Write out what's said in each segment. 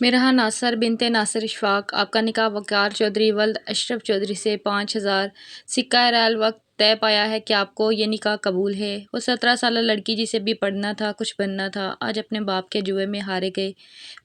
मिराहा नासर बिनते नासिर इशफाक। आपका निकाह वकार चौधरी वल्द अशरफ चौधरी से 5,000 सिक्का रैल वक्त तय पाया है कि आपको ये निकाह कबूल है। वो 17 साल लड़की जिसे भी पढ़ना था, कुछ बनना था, आज अपने बाप के जुए में हारे गए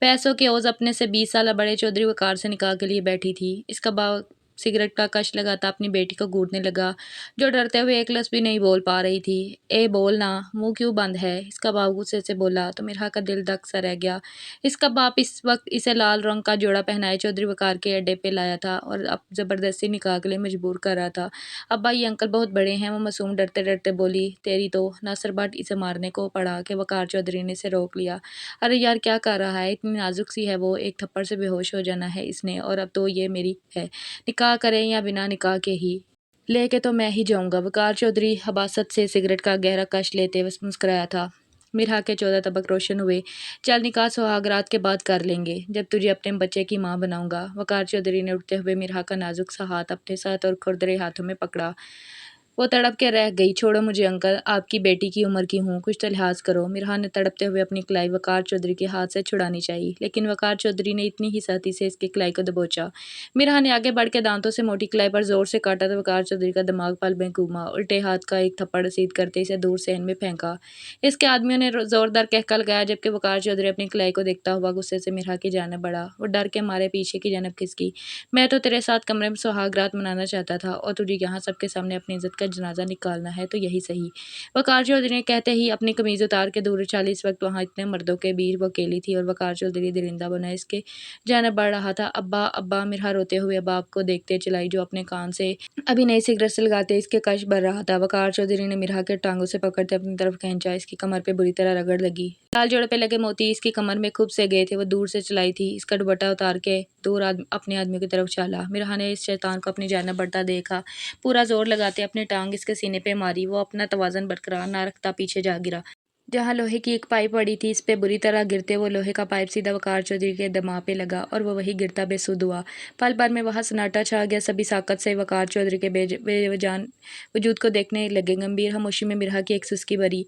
पैसों के ओझ अपने से 20 साल बड़े चौधरी वकार से निकाह के लिए बैठी थी। इसका बाप सिगरेट का कश लगाता अपनी बेटी को घूरने लगा, जो डरते हुए एक लफ्ज़ भी नहीं बोल पा रही थी। ए बोल ना, मुंह क्यों बंद है? इसका बाप गुस्से से बोला तो मिराह का दिल दक सा रह गया। इसका बाप इस वक्त इसे लाल रंग का जोड़ा पहनाए चौधरी वकार के अड्डे पे लाया था और अब ज़बरदस्ती निकाह के लिए मजबूर कर रहा था। अब्बा ये अंकल बहुत बड़े हैं, वो मासूम डरते डरते बोली। तेरी तो। नासिर भट्ट इसे मारने को पड़ा कि वकार चौधरी ने इसे रोक लिया। अरे यार क्या कर रहा है, इतनी नाजुक सी है वो, एक थप्पड़ से बेहोश हो जाना है इसने, और अब तो ये मेरी है, निकाह करें या बिना निकाह के ही लेके तो मैं ही जाऊंगा। वकार चौधरी हबासत से सिगरेट का गहरा कश लेते हुए मुस्कुराया था। मिराह के 14 तबक रोशन हुए। चल निकाह सुहागरात के बाद कर लेंगे, जब तुझे अपने बच्चे की माँ बनाऊंगा। वकार चौधरी ने उठते हुए मिराह का नाजुक सा हाथ अपने साथ और खुरदरे हाथों में पकड़ा। वो तड़प के रह गई। छोड़ो मुझे अंकल, आपकी बेटी की उम्र की हूँ, कुछ तो लिहाज करो। मिराह ने तड़पते हुए अपनी कलाई वकार चौधरी के हाथ से छुड़ानी चाहिए, लेकिन वकार चौधरी ने इतनी ही सख्ती से इसकी कलाई को दबोचा। मिराह ने आगे बढ़ के दांतों से मोटी कलाई पर जोर से काटा तो वकार चौधरी का दिमाग पल में घूमा। उल्टे हाथ का एक थप्पड़ रसीद करते इसे दूर से इनमें फेंका। इसके आदमियों ने जोरदार कहका लगाया, जबकि वकार चौधरी अपनी कलाई को देखता हुआ गुस्से से मिराह की जानब बढ़ा। वो डर के मारे पीछे की जानब खिसकी। मैं तो तेरे साथ कमरे में सुहागरात मनाना चाहता था, और तुझे यहाँ सबके सामने अपनी इज्जत का जनाजा निकालना है, तो यही सही। वकार चौधरी ने कहते ही अपनी कमीज उतार के दूर चली। इस वक्त वहाँ इतने मर्दों के बीच वो अकेली थी और वकार चौधरी दरिंदा बना इसके जानब बढ़ रहा था। अब्बा अब्बा, मिराह रोते हुए बाप को देखते चलाई, जो अपने कान से अभी नई सिगरेट से लगाते इसके कश भर रहा था। वकार चौधरी ने मिराह के टांगों से पकड़ते अपनी तरफ खींचा। इसकी कमर पे बुरी तरह रगड़ लगी। लाल जोड़े पे लगे मोती इसकी कमर में खूब से गए थे। वो दूर से चलाई थी। इसका दुपट्टा उतार के दूर अपने आदमी की तरफ चला। मिराह ने इस शैतान को अपनी जानब बढ़ता देखा। पूरा जोर लगाते अपनी टांग इसके सीने पे मारी। वो अपना तवाज़ुन बरकरार ना रखता पीछे जा गिरा। जहाँ लोहे की एक पाइप पड़ी थी, इस पे बुरी तरह गिरते वो लोहे का पाइप सीधा वकार चौधरी के दिमाग पे लगा और वो वही गिरता बेसुध हुआ। पल भर में वहाँ सन्नाटा छा गया। सभी साकत से वकार चौधरी के बेजान वजूद को देखने लगे। गंभीर खामोशी में मिराह की एक सुस्की भरी।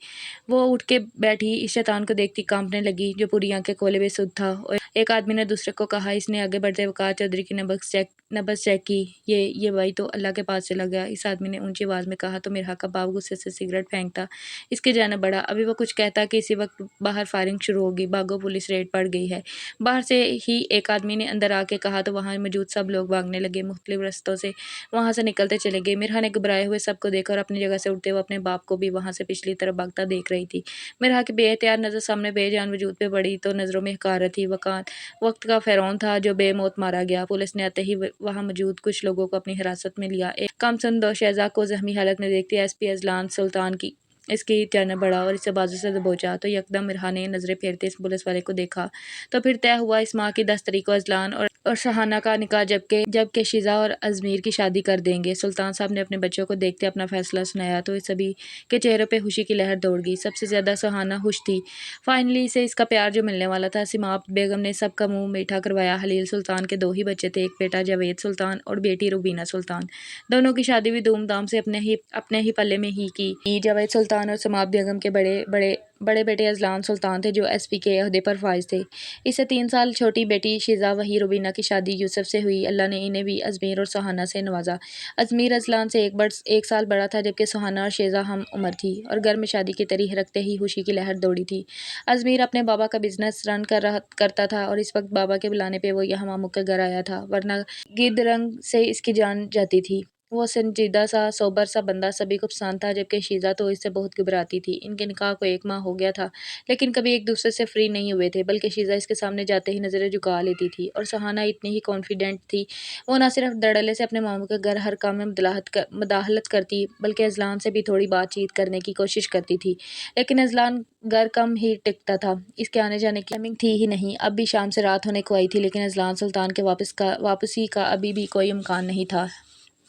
वो उठ के बैठी, इस शैतान को देखती कांपने लगी, जो पूरी आंखें खोले बेसुध था। और एक आदमी ने दूसरे को कहा। इसने आगे बढ़ते वकार चौधरी की नब्ज़ चेक की। ये भाई तो अल्लाह के पास चला गया, इस आदमी ने ऊंची आवाज़ में कहा तो मिराह का बाप गुस्से से सिगरेट फेंकता इसके जानब बढ़ा। अभी वो कुछ कहता कि इसी वक्त बाहर फायरिंग शुरू होगी। भागो, पुलिस रेड पड़ गई है। बाहर से ही एक आदमी ने अंदर आके कहा तो वहाँ मौजूद सब लोग भागने लगे, मुख्तलिफ रस्तों से वहाँ से निकलते चले गए। मिराह ने घबराए हुए सबको देखा और अपनी जगह से उठते हुए अपने बाप को भी वहाँ से पिछली तरफ भागता देख रही थी। मिराह की बेहतियात नज़र सामने बेजान वजूद पे पड़ी तो नज़रों में हकारत थी। वक्त का फ़िरौन था जो बेमौत मारा गया। पुलिस ने आते ही वहाँ मौजूद कुछ लोगों को अपनी हिरासत में लिया। एक कमसन शहज़ाद को जख्मी हालत में देखते एसपी अजलान सुल्तान की इसकी जानब बढ़ा और इसे बाजू से दबोचा तो यकदम मिराह ने नज़रें फेरते इस पुलिस वाले को देखा। तो फिर तय हुआ इस माह की 10 तारीख को अजलान और शहाना का निकाह, जबकि शिजा और अजमीर की शादी कर देंगे। सुल्तान साहब ने अपने बच्चों को देखते अपना फैसला सुनाया तो इस सभी के चेहरों पे खुशी की लहर दौड़ गई। सबसे ज़्यादा सुहाना खुश थी। फाइनली इसे इसका प्यार जो मिलने वाला था। सिमाप बेगम ने सबका मुंह मीठा करवाया। हलील सुल्तान के 2 ही बच्चे थे, एक बेटा जावेद सुल्तान और बेटी रुबीना सुल्तान। दोनों की शादी भी धूमधाम से अपने ही पल्ले में ही की। जावेद सुल्तान और समात बेगम के बड़े बेटे अजलान सुल्तान थे, जो एसपी के अहदे पर फाइज थे। इससे 3 साल छोटी बेटी शिजा वही रुबीना की शादी यूसुफ से हुई। अल्लाह ने इन्हें भी अजमीर और सुहाना से नवाजा। अजमीर अजलान से एक साल बड़ा था, जबकि सुहाना और शिजा हम उम्र थी और घर में शादी की तरीह रखते ही खुशी की लहर दौड़ी थी। अजमीर अपने बाबा का बिजनेस रन करता था और इस वक्त बाबा के बुलाने पे वो यहाँ मामू के घर आया था, वरना गिद्ध रंग से इसकी जान जाती थी। वो संजीदा सा सोबर सा बंदा सभी को पसंद था, जबकि शीजा तो इससे बहुत घबराती थी। इनके निकाह को 1 माह हो गया था, लेकिन कभी एक दूसरे से फ्री नहीं हुए थे, बल्कि शीजा इसके सामने जाते ही नज़रें झुका लेती थी और सुहाना इतनी ही कॉन्फिडेंट थी। वो न सिर्फ धड़ल्ले से अपने मामू के घर हर काम में मदाहलत करती, बल्कि अजलान से भी थोड़ी बातचीत करने की कोशिश करती थी। लेकिन अजलान घर कम ही टिकता था, इसके आने जाने की टाइमिंग थी ही नहीं। अब भी शाम से रात होने को आई थी, लेकिन अजलान सुल्तान के वापसी का अभी भी कोई इम्कान नहीं था।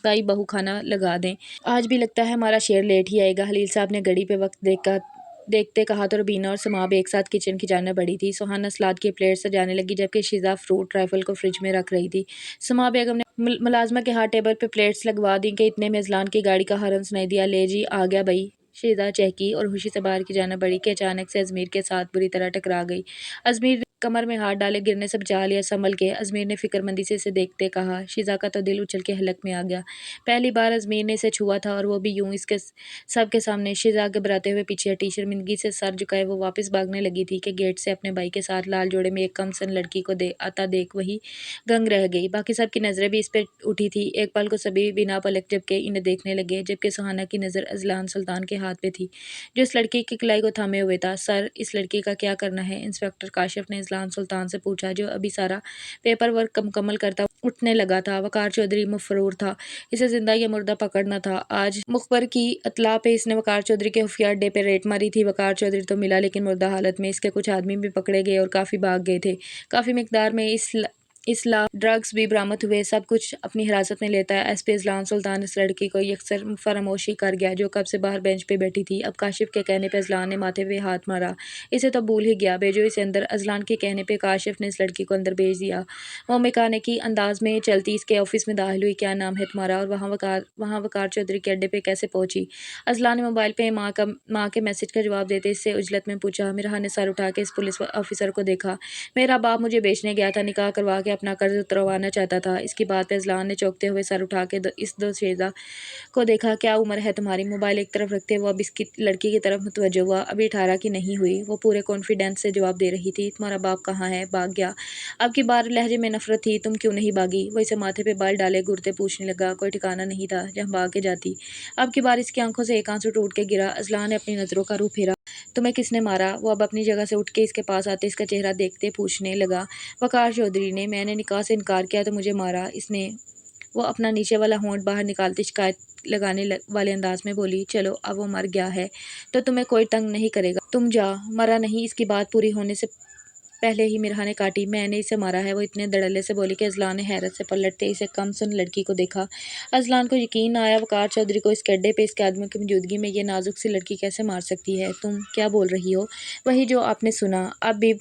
भाई बहू खाना लगा दें, आज भी लगता है हमारा शेर लेट ही आएगा। हलील साहब ने घड़ी पे वक्त देखते कहा तो रबीना और समाब एक साथ किचन की जानब बढ़ी थी। सुहाना सलाद की प्लेट सजाने लगी, जबकि शिजा फ्रूट राइफल को फ्रिज में रख रही थी। समाब बेगम ने मुलाजमा के हाथ टेबल पे प्लेट्स लगवा दी कि इतने में अजलान की गाड़ी का हॉर्न सुनाई दिया। ले जी आ गया भाई। शिजा चहकी और खुशी से बाहर की जानब बढ़ी कि अचानक से अजमीर के साथ बुरी तरह टकरा गई। अजमीर कमर में हाथ डाले गिरने से बचा लिया संभल के। अजमेर ने फिक्रमंदी से इसे देखते कहा। शीज़ा का तो दिल उछल के हलक में आ गया। पहली बार अजमेर ने इसे छुआ था और वो भी यूं इसके सबके सामने। शीज़ा घबराते हुए पीछे हटी, शर्मिंदगी से सर झुकाए वो वापस भागने लगी थी कि गेट से अपने भाई के साथ लाल जोड़े में एक कमसन लड़की को आता देख वही दंग रह गई। बाकी सबकी नज़रें भी इस पर उठी थी। एक पल को सभी बिना पलक झपके इन्हें देखने लगे, जबकि सुहाना की नज़र अजलान सुल्तान के हाथ पे थी जो इस लड़की की कलाई को थामे हुए था। सर, इस लड़की का क्या करना है? इंस्पेक्टर काशिफ ने अजलान सुल्तान से पूछा, जो अभी सारा पेपर वर्क मुकम्मल करता उठने लगा था। वकार चौधरी मफरूर था। इसे जिंदा या मुर्दा पकड़ना था। आज मुखबर की इत्तला पे इसने वकार चौधरी के खुफिया अड्डे पे रेड मारी थी। वकार चौधरी तो मिला, लेकिन मुर्दा हालत में। इसके कुछ आदमी भी पकड़े गए और काफ़ी भाग गए थे। काफ़ी मिकदार में इसला ड्रग्स भी बरामद हुए। सब कुछ अपनी हिरासत में लेता है। एसपी अजलान सुल्तान इस लड़की को यकसर फरामोशी कर गया, जो कब से बाहर बेंच पे बैठी थी। अब काशिफ के कहने पे अजलान ने माथे पे हाथ मारा। इसे तो भूल ही गया, भेजो इसे अंदर। अजलान के कहने पे काशिफ ने इस लड़की को अंदर भेज दिया। वो मेकाने की अंदाज में चलती इसके ऑफिस में दाखिल हुई। क्या नाम है तुम्हारा? और वहाँ वकार चौधरी के अड्डे पे कैसे पहुंची? अजलान ने मोबाइल पे माँ के मैसेज का जवाब देते इससे उजलत में पूछा। मिराह ने सर उठा के इस पुलिस ऑफिसर को देखा। मेरा बाप मुझे बेचने गया था, निकाह करवा के अपना कर्ज उतरवाना चाहता था। इसकी बात पे अजलान ने चौंकते हुए सर उठा के इस दो शेजा को देखा। क्या उम्र है तुम्हारी? मोबाइल एक तरफ रखते वो अब इसकी लड़की की तरफ मुतवज्जो हुआ। अभी 18 की नहीं हुई। वो पूरे कॉन्फिडेंस से जवाब दे रही थी। तुम्हारा बाप कहाँ है? भाग गया। अब की बार लहजे में नफरत थी। तुम क्यों नहीं भागी? वो इसे माथे पे बाल डाले घूरते पूछने लगा। कोई ठिकाना नहीं था जहाँ भाग के जाती। अब की बार इसकी आंखों से एक आंसू टूट के गिरा। अजलान ने अपनी नजरों का रुख फेरा। तुम्हें किसने मारा? वो अब अपनी जगह से उठ के इसके पास आते इसका चेहरा देखते पूछने लगा। वकार चौधरी ने। मैंने निकाह से इनकार किया तो मुझे मारा इसने। वो अपना नीचे वाला होंठ बाहर निकालती शिकायत लगाने वाले अंदाज में बोली। चलो, अब वो मर गया है तो तुम्हें कोई तंग नहीं करेगा। तुम जा। मरा नहीं। इसकी बात पूरी होने से पहले ही मिराह ने काटी। मैंने इसे मारा है। वो इतने धड़ल्ले से बोली कि अजलान ने हैरत से पलटते इसे कम सुन लड़की को देखा। अजलान को यकीन ना आया। वकार चौधरी को इसके अड्डे पे इसके आदमियों की मौजूदगी में ये नाजुक सी लड़की कैसे मार सकती है? तुम क्या बोल रही हो? वही जो आपने सुना। अब भी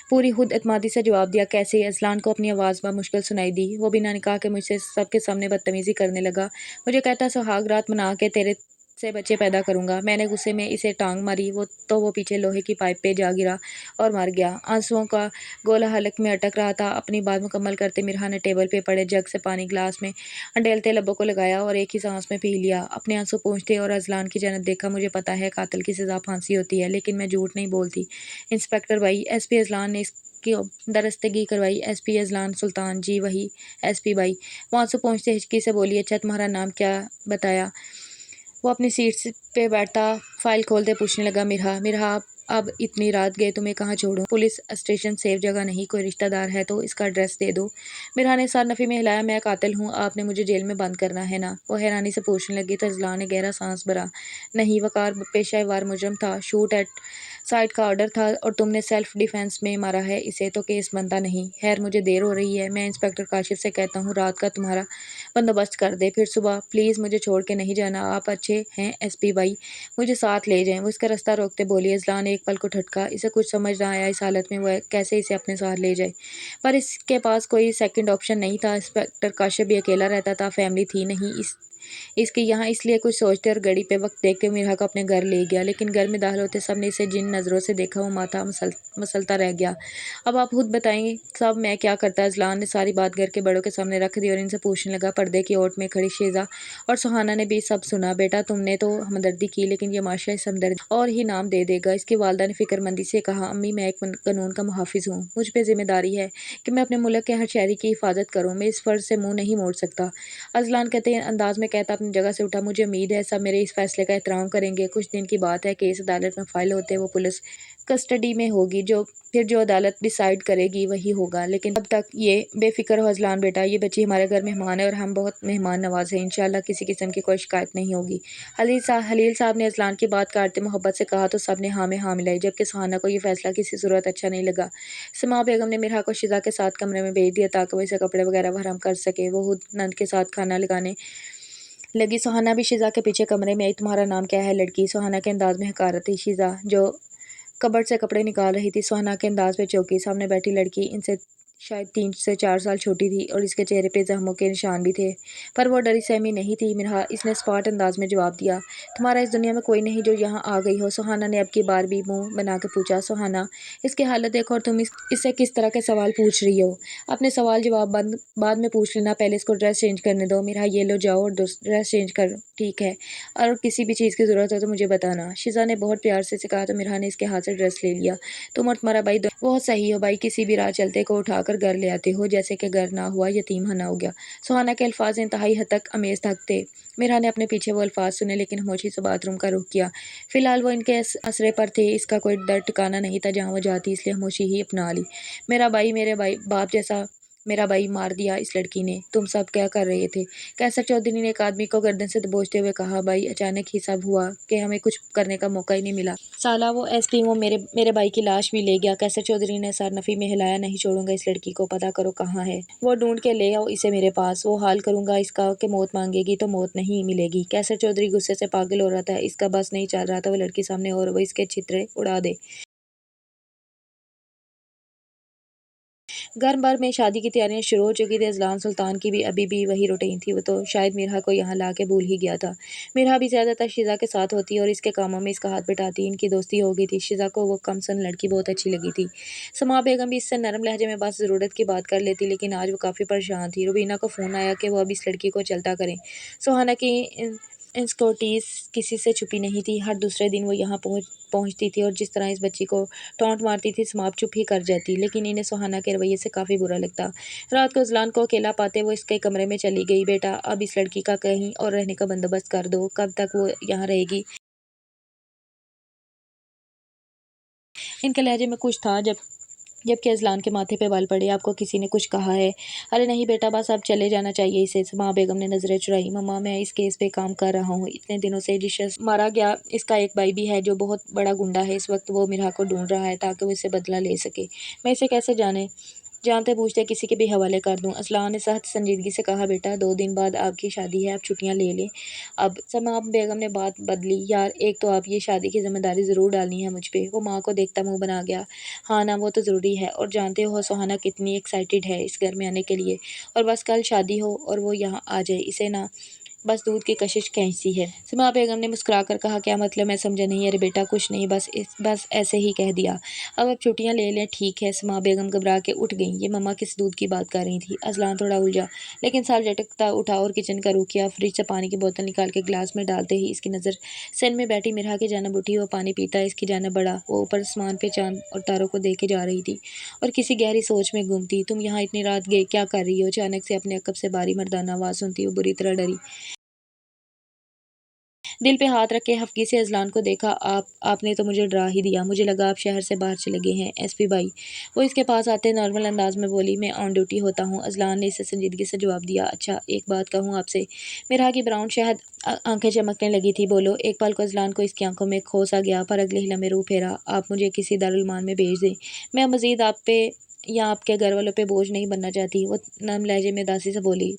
पूरी खुद एतमादी से जवाब दिया। कैसे? अजलान को अपनी आवाज़ मुश्किल सुनाई दी। वो बिना निकाह के मुझसे सबके सामने बदतमीजी करने लगा। मुझे कहता सुहाग रात मना के तेरे से बच्चे पैदा करूंगा। मैंने गुस्से में इसे टांग मारी। वो पीछे लोहे की पाइप पे जा गिरा और मर गया। आंसुओं का गोला हलक में अटक रहा था। अपनी बात मुकम्मल करते मिराह ने टेबल पे पड़े जग से पानी गिलास में अंडेलते लबों को लगाया और एक ही सांस में पी लिया। अपने आंसू पोंछते और अजलान की जन्नत देखा। मुझे पता है कातिल की सज़ा फांसी होती है, लेकिन मैं झूठ नहीं बोलती। इंस्पेक्टर भाई, एसपी अजलान ने की दरस्तगी करवाई। एसपी अजलान सुल्तान? जी वही एसपी भाई। वो आंसू पोंछते हिचकी से बोली। अच्छा, तुम्हारा नाम क्या बताया? वो अपनी सीट पे बैठता फाइल खोलते पूछने लगा। मिराह, अब इतनी रात गए तुम्हें कहाँ छोड़ूं? पुलिस स्टेशन सेफ जगह नहीं। कोई रिश्तेदार है तो इसका एड्रेस दे दो। मिराह ने सर नफ़ी में हिलाया। मैं कातिल हूँ? आपने मुझे जेल में बंद करना है ना? वो हैरानी से पूछने लगी तो अजलान ने गहरा सांस भरा। नहीं, वकार पेशा वार मुजरम था। शूट एट साइड का ऑर्डर था और तुमने सेल्फ डिफेंस में मारा है इसे, तो केस बनता नहीं। खैर, मुझे देर हो रही है। मैं इंस्पेक्टर काशिफ से कहता हूँ रात का तुम्हारा बंदोबस्त कर दे, फिर सुबह प्लीज़ मुझे छोड़ के नहीं जाना। आप अच्छे हैं एसपी भाई, मुझे साथ ले जाएं। वो इसका रास्ता रोकते बोली। अजलान एक पल को ठटका। इसे कुछ समझ ना आया इस हालत में वह कैसे इसे अपने साथ ले जाए, पर इसके पास कोई सेकंड ऑप्शन नहीं था। इंस्पेक्टर काशिफ भी अकेला रहता था, फैमिली थी नहीं इसके यहाँ। इसलिए कुछ सोचते और घड़ी पे वक्त देखते मिराह को अपने घर ले गया। लेकिन घर में दाखिल होते सब ने इसे जिन नज़रों से देखा वो माथा मसलता रह गया। अब आप खुद बताएंगे साहब, मैं क्या करता? अजलान ने सारी बात घर के बड़ों के सामने रख दी और इनसे पूछने लगा। पर्दे की ओट में खड़ी शीज़ा और सुहाना ने भी सब सुना। बेटा, तुमने तो हमदर्दी की, लेकिन ये माशा इस हमदर्दी और ही नाम दे देगा। इसकी वालदा ने फिक्रमंदी से कहा। अम्मी, मैं एक कानून का मुहाफिज हूँ। मुझ पर जिम्मेदारी है कि मैं अपने मुल्क के हर शहरी की हिफाजत करूँ। मैं इस फर्ज से मुँह नहीं मोड़ सकता। अजलान कहते अंदाज में कहता अपनी जगह से उठा। मुझे उम्मीद है सब मेरे इस फैसले का एहतराम करेंगे। कुछ दिन की बात है, केस अदालत में फाइल होते वो पुलिस कस्टडी में होगी। जो अदालत डिसाइड करेगी वही होगा, लेकिन अब तक ये बेफिक्र हो अजलान बेटा, ये बच्ची हमारे घर मेहमान है और हम बहुत मेहमान नवाज हैं। इंशाल्लाह किसी किस्म की कोई शिकायत नहीं होगी। हलील साहब ने अजलान की बात काटते मोहब्बत से कहा तो सब ने हाँ में हाँ मिलाई, जबकि सुहाना को ये फैसला किसी सूरत अच्छा नहीं लगा। समा बेगम ने मिराह को शिजा के साथ कमरे में भेज दिया ताकि वो इसे कपड़े वगैरह भरम कर सके। वो खुद नंद के साथ खाना लगाने लगी। सुहाना भी शिजा के पीछे कमरे में आई। तुम्हारा नाम क्या है लड़की? सुहाना के अंदाज में हकारत थी। शिजा, जो कबर्ड से कपड़े निकाल रही थी, सुहाना के अंदाज में चौकी। सामने बैठी लड़की इनसे शायद 3 से 4 साल छोटी थी और इसके चेहरे पे जख्मों के निशान भी थे। पर वो डरी सहमी नहीं थी मिनहा, इसने स्पॉट अंदाज में जवाब दिया, तुम्हारा इस दुनिया में कोई नहीं जो यहाँ आ गई हो। सुहाना ने अब की बार भी मुंह बना के पूछा, सुहाना इसकी हालत देखो और तुम इससे किस तरह के सवाल पूछ रही हो। अपने सवाल जवाब बाद में पूछ लेना, पहले इसको ड्रेस चेंज करने दो। मिनहा ये लो जाओ और ड्रेस चेंज कर, ठीक है, और किसी भी चीज़ की ज़रूरत हो तो मुझे बताना। शिजा ने बहुत प्यार से कहा तो मिनहा ने इसके हाथ से ड्रेस ले लिया। तुम और तुम्हारा भाई बहुत सही हो भाई, किसी भी राह चलते को उठाकर घर ले आते हो, जैसे कि घर ना हुआ यतीम हना हो गया। सुहाना के अल्फाज इंतहाई हद तक अमेज तक थे। मिरहा ने अपने पीछे वो अल्फाज सुने लेकिन खामोशी से बाथरूम का रुख किया। फिलहाल वो इनके असरे पर थे, इसका कोई डर ठिकाना नहीं था जहाँ वो जाती, इसलिए खामोशी ही अपना ली। मेरे भाई बाप जैसा मेरा भाई मार दिया इस लड़की ने। तुम सब क्या कर रहे थे? कैसर चौधरी ने एक आदमी को गर्दन से दबोचते हुए कहा, भाई अचानक ही सब हुआ कि हमें कुछ करने का मौका ही नहीं मिला। साला वो एसपी वो मेरे भाई की लाश भी ले गया। कैसर चौधरी ने सर नफी में हिलाया, नहीं छोड़ूंगा इस लड़की को, पता करो कहाँ है वो, ढूंढ के ले आओ इसे मेरे पास। वो हाल करूंगा इसका कि मौत मांगेगी तो मौत नहीं मिलेगी। कैसर चौधरी गुस्से से पागल हो रहा था, इसका बस नहीं चल रहा था वो लड़की सामने और वो इसके छितरे उड़ा दे। घर भर में शादी की तैयारियां शुरू हो चुकी थी। अजलान सुल्तान की भी अभी भी वही रूटीन थी, वो तो शायद मिरहा को यहाँ ला के भूल ही गया था। मिरहा भी ज़्यादातर शिजा के साथ होती और इसके कामों में इसका हाथ बटाती। इनकी दोस्ती हो गई थी। शिजा को वो कमसन लड़की बहुत अच्छी लगी थी। समा बेगम भी इससे नरम लहजे में बस ज़रूरत की बात कर लेती, लेकिन आज वो काफ़ी परेशान थी। रुबीना को फ़ोन आया कि वो अब इस लड़की को चलता करें। सुहाना की इंस्कोटीज किसी से छुपी नहीं थी। हर दूसरे दिन वो यहाँ पहुँचती थी और जिस तरह इस बच्ची को टॉन्ट मारती थी, समाप्त चुप ही कर जाती, लेकिन इन्हें सुहाना के रवैये से काफ़ी बुरा लगता। रात को अजलान को अकेला पाते वो इसके कमरे में चली गई। बेटा अब इस लड़की का कहीं और रहने का बंदोबस्त कर दो, कब तक वो यहाँ रहेगी। इनके लहजे में कुछ था जबकि अजलान के माथे पे बाल पड़े। आपको किसी ने कुछ कहा है? अरे नहीं बेटा, बस अब चले जाना चाहिए इसे। माँ बेगम ने नजरें चुराई। मम्मा मैं इस केस पे काम कर रहा हूँ। इतने दिनों से जिस शख्स मारा गया, इसका एक भाई भी है जो बहुत बड़ा गुंडा है। इस वक्त वो मिरहा को ढूंढ रहा है ताकि वो इससे बदला ले सके। मैं इसे कैसे जानते पूछते किसी के भी हवाले कर दूं। असलान ने सख्त संजीदगी से कहा, बेटा 2 दिन बाद आपकी शादी है, आप छुट्टियां ले लें। अब समा बेगम ने बात बदली, यार एक तो आप ये शादी की जिम्मेदारी ज़रूर डालनी है मुझ पे। वो माँ को देखता मुंह बना गया। हाँ ना, वो तो ज़रूरी है, और जानते हो सुहाना कितनी एक्साइटेड है इस घर में आने के लिए, और बस कल शादी हो और वो यहाँ आ जाए, इसे ना बस दूध की कशिश खींचती है। समा बेगम ने मुस्कुराकर कहा, क्या मतलब, मैं समझा नहीं। अरे बेटा कुछ नहीं, बस ऐसे ही कह दिया। अब आप छुट्टियां ले लें, ठीक है। समा बेगम घबरा के उठ गई। ये मम्मा किस दूध की बात कर रही थी? अजलान थोड़ा उलझा, लेकिन साल झटकता उठा और किचन का रुख किया। फ्रिज से पानी की बोतल निकाल के गिलास में डालते ही इसकी नज़र सेन में बैठी मिरहा की जानब उठी। वो पानी पीता इसकी जानब बढ़ा। वो ऊपर आसमान पे चांद और तारों को देखे जा रही थी और किसी गहरी सोच में गुम थी। तुम यहाँ इतनी रात गए क्या कर रही हो? अचानक से अपने अकब से बारी मर्दाना आवाज़ सुनती वो बुरी तरह डरी। दिल पे हाथ रख के हफ्की से अजलान को देखा। आपने तो मुझे डरा ही दिया। मुझे लगा आप शहर से बाहर चले गए हैं। एसपी भाई, वो इसके पास आते नॉर्मल अंदाज में बोली, मैं ऑन ड्यूटी होता हूँ। अजलान ने इसे संजीदगी से जवाब दिया, अच्छा एक बात कहूँ आपसे। मेरा की ब्राउन शहद आंखें चमकने लगी थी। बोलो। एक पल को अजलान को इसकी आंखों में खो सा गया, पर अगले ही लम्हे रूह फेरा। आप मुझे किसी दारुलमान में भेज दें, मैं मजीद आप पे या आपके घर वालों पे बोझ नहीं बनना चाहती। वो नम लहजे में दासी से बोली,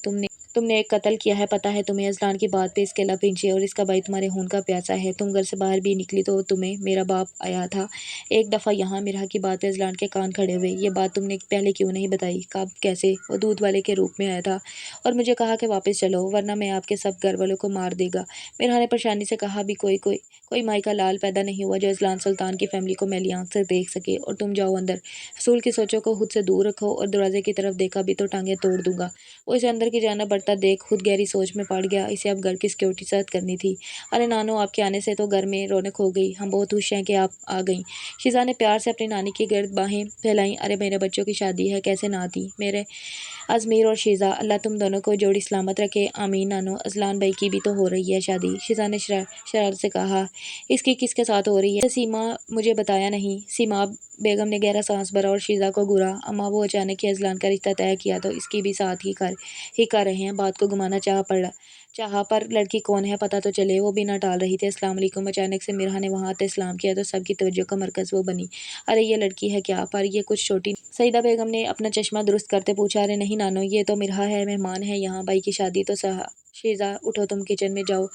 तुमने एक कत्ल किया है, पता है तुम्हें? अजलान की बात पे इसके लब खींचे, और इसका भाई तुम्हारे खून का प्यासा है। तुम घर से बाहर भी निकली तो तुम्हें मेरा बाप आया था एक दफ़ा यहाँ। मिरहा की बात पे अजलान के कान खड़े हुए। ये बात तुमने पहले क्यों नहीं बताई? कब, कैसे? वो दूध वाले के रूप में आया था और मुझे कहा कि वापस चलो वरना मैं आपके सब घर वालों को मार देगा। मिरहा ने परेशानी से कहा, भी कोई माई का लाल पैदा नहीं हुआ जो अजलान सुल्तान की फैमिली को मैली आंख से देख सके। और तुम जाओ अंदर, फसूल की सोचों को खुद से दूर रखो, और दरवाजे की तरफ देखा भी तो टांगे तोड़ दूंगा। वो इसे अंदर की जाना बढ़ता देख खुद गहरी सोच में पड़ गया। इसे अब घर की सिक्योरिटी सेट करनी थी। अरे नानो, आपके आने से तो घर में रौनक हो गई। हम बहुत खुश हैं कि आप आ गई। शिजा ने प्यार से अपनी नानी की गर्द बाहें फैलाई। अरे मेरे बच्चों की शादी है, कैसे ना आती। मेरे अजमीर और शीज़ा, अल्लाह तुम दोनों को जोड़ी सलामत रखे, आमीन। नानो, अजलान भाई की भी तो हो रही है शादी। शीज़ा ने शरारत से कहा, इसकी किसके साथ हो रही है? सीमा, मुझे बताया नहीं। सीमा बेगम ने गहरा सांस भरा और शीज़ा को घूरा। अम्मा, वो अचानक ही अजलान का रिश्ता तय किया तो इसकी भी साथ ही कर रहे हैं। बात को घुमाना चाहा पर लड़की कौन है पता तो चले। वो भी ना टाल रही थी। अस्सलाम वालेकुम। अचानक से मिरहा ने वहाँ आते सलाम किया तो सबकी तवज्जो का मरकज़ वो बनी। अरे ये लड़की है क्या? पर ये कुछ छोटी। सईदा बेगम ने अपना चश्मा दुरुस्त करते पूछा, अरे नहीं नहीं नानो, ये तो मिरहा है, मेहमान है यहाँ, भाई की शादी तो शीज़ा उठो, तुम किचन में जाओ,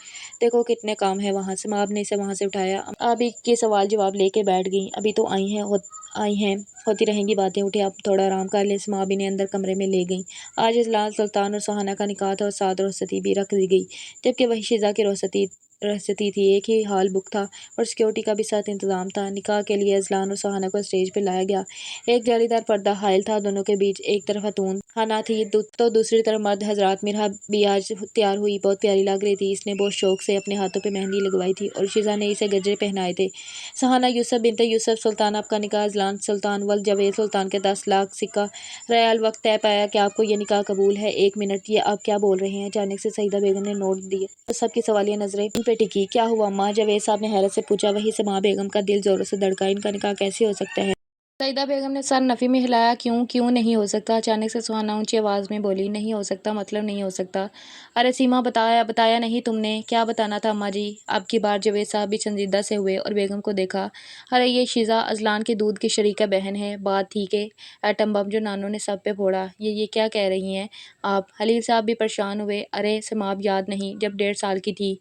देखो कितने काम है वहाँ से। माँ ने इसे वहाँ से उठाया। अभी के सवाल जवाब लेके बैठ गई। अभी तो आई हैं, होती रहेंगी बातें, उठे आप थोड़ा आराम कर ले। माँ भी ने अंदर कमरे में ले गई। आज इजलाल सुल्तान और सुहाना का निकाह था और साथ रुखसती भी रख दी गई, जबकि वही शीज़ा की रुखसती थी। एक ही हॉल बुक था और सिक्योरिटी का भी साथ इंतजाम था। निकाह के लिए इजलान और सुहाना को स्टेज पे लाया गया। एक जालीदार पर्दा हायल था, दोनों के बीच एक तरफ खातून खाना थी तो दूसरी तरफ मर्द हजरात। मिरहा भी आज तैयार हुई, बहुत प्यारी लग रही थी। इसने बहुत शौक से अपने हाथों पे मेहंदी लगवाई थी और शीज़ा ने इसे गजरे पहनाए थे। सुहाना यूसुफ बिनते यूसुफ सुल्तान, आपका निकाह इजलान सुल्तान वल्द जावेद सुल्तान के 10 लाख सिक्का रयाल वक्त तय पाया कि आपको ये निकाह कबूल है। 1 मिनट, ये आप क्या बोल रहे हैं? अचानक से सईदा बेगम ने नोट दिए तो सबकी सवालिया नजरें उन पे टिकी। क्या हुआ माँ? जावेद साहब ने हैरत से पूछा। वहीं से माँ बेगम का दिल जोरों से धड़का। इनका निकाह कैसे हो सकता है? सईदा बेगम ने सर नफ़ी में हिलाया। क्यों क्यों नहीं हो सकता? अचानक से सुहाना ऊंची आवाज़ में बोली। नहीं हो सकता मतलब नहीं हो सकता? अरे सीमा, बताया नहीं तुमने? क्या बताना था अम्मा जी? अब की बार जावेद साहब भी संजीदा से हुए और बेगम को देखा। अरे ये शीज़ा अजलान की दूध की शरीका बहन है। बात थी कि एटम बम जो नानों ने सब पे फोड़ा। ये क्या कह रही हैं आप? हलील साहब भी परेशान हुए। अरे समाब याद नहीं, जब 1.5 साल की थी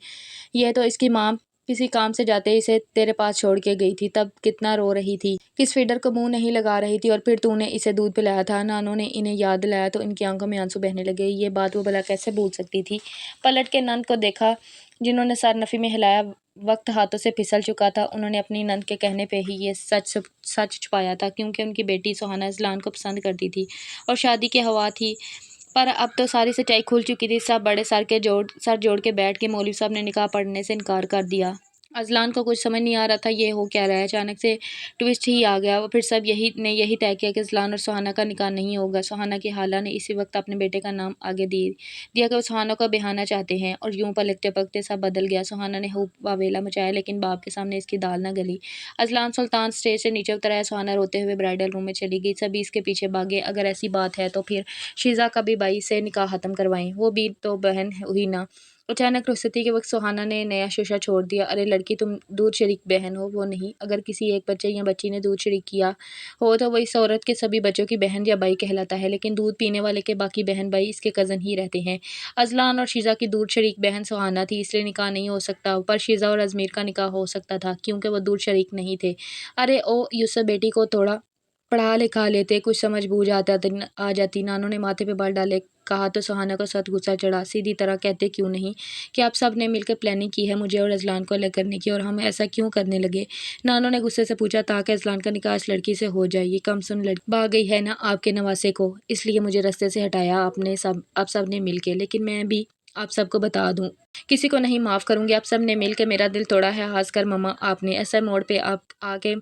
यह तो इसकी माँ किसी काम से जाते इसे तेरे पास छोड़ के गई थी, तब कितना रो रही थी, किस फीडर को मुंह नहीं लगा रही थी, और फिर तूने इसे दूध पिलाया था। नानों ने इन्हें याद दिलाया तो इनकी आंखों में आंसू बहने लगे। ये बात वो भला कैसे भूल सकती थी? पलट के नंद को देखा जिन्होंने सर नफ़ी में हिलाया। वक्त हाथों से फिसल चुका था। उन्होंने अपनी नंद के कहने पे ही ये सच छुपाया था, क्योंकि उनकी बेटी सुहाना इजलान को पसंद करती थी और शादी की हवा थी। पर अब तो सारी सच्चाई खुल चुकी थी। सब बड़े सर जोड़ के बैठ के मौलवी साहब ने निकाह पढ़ने से इनकार कर दिया। अजलान को कुछ समझ नहीं आ रहा था ये हो क्या रहा है। अचानक से ट्विस्ट ही आ गया। फिर सब यही तय किया कि अजलान और सुहाना का निकाह नहीं होगा। सुहाना की खाला ने इसी वक्त अपने बेटे का नाम आगे दिया कि वो सुहाना को बेहाना चाहते हैं, और यूं पलकते पलकते सब बदल गया। सुहाना ने खूब वावेला मचाया, लेकिन बाप के सामने इसकी दाल न गली। अजलान सुल्तान स्टेज से नीचे उतर आया। सुहाना रोते हुए ब्राइडल रूम में चली गई। सभी इसके पीछे भागे। अगर ऐसी बात है तो फिर शीज़ा का भी बाई से निकाह ख़त्म करवाएं, वो भी तो बहन हुई ना। अचानक रुखसती के वक्त सुहाना ने नया शोशा छोड़ दिया। अरे लड़की, तुम दूध शरीक बहन हो, वो नहीं। अगर किसी एक बच्चे या बच्ची ने दूध शरीक किया हो तो वो इस औरत के सभी बच्चों की बहन या भाई कहलाता है, लेकिन दूध पीने वाले के बाकी बहन भाई इसके कज़न ही रहते हैं। अजलान और शीज़ा की दूध शरीक बहन सुहाना थी, इसलिए निकाह नहीं हो सकता। पर शीज़ा और अजमीर का निकाह हो सकता था, क्योंकि वो दूध शरीक नहीं थे। अरे ओ यूसुफ, बेटी को थोड़ा पढ़ा लिखा लेते, कुछ समझ बूझ आ जाती। नानों ने माथे पे बाल डाले कहा तो सुहाना को सख्त गुस्सा चढ़ा। सीधी तरह कहते क्यों नहीं कि आप सब ने मिलकर प्लानिंग की है मुझे और अजलान को अलग करने की, और हम ऐसा क्यों करने लगे? नानों ने गुस्से से पूछा। ताकि अजलान का निकाह इस लड़की से हो जाए। ये कम सुन लड़की भाग गई है ना आपके नवासे को, इसलिए मुझे रास्ते से हटाया आप सब ने मिल के। लेकिन मैं भी आप सबको बता दूं, किसी को नहीं माफ़ करूंगी। आप सब ने मिल के मेरा दिल तोड़ा है। खास कर मम्मा, आपने ऐसा मोड़ पे आप आके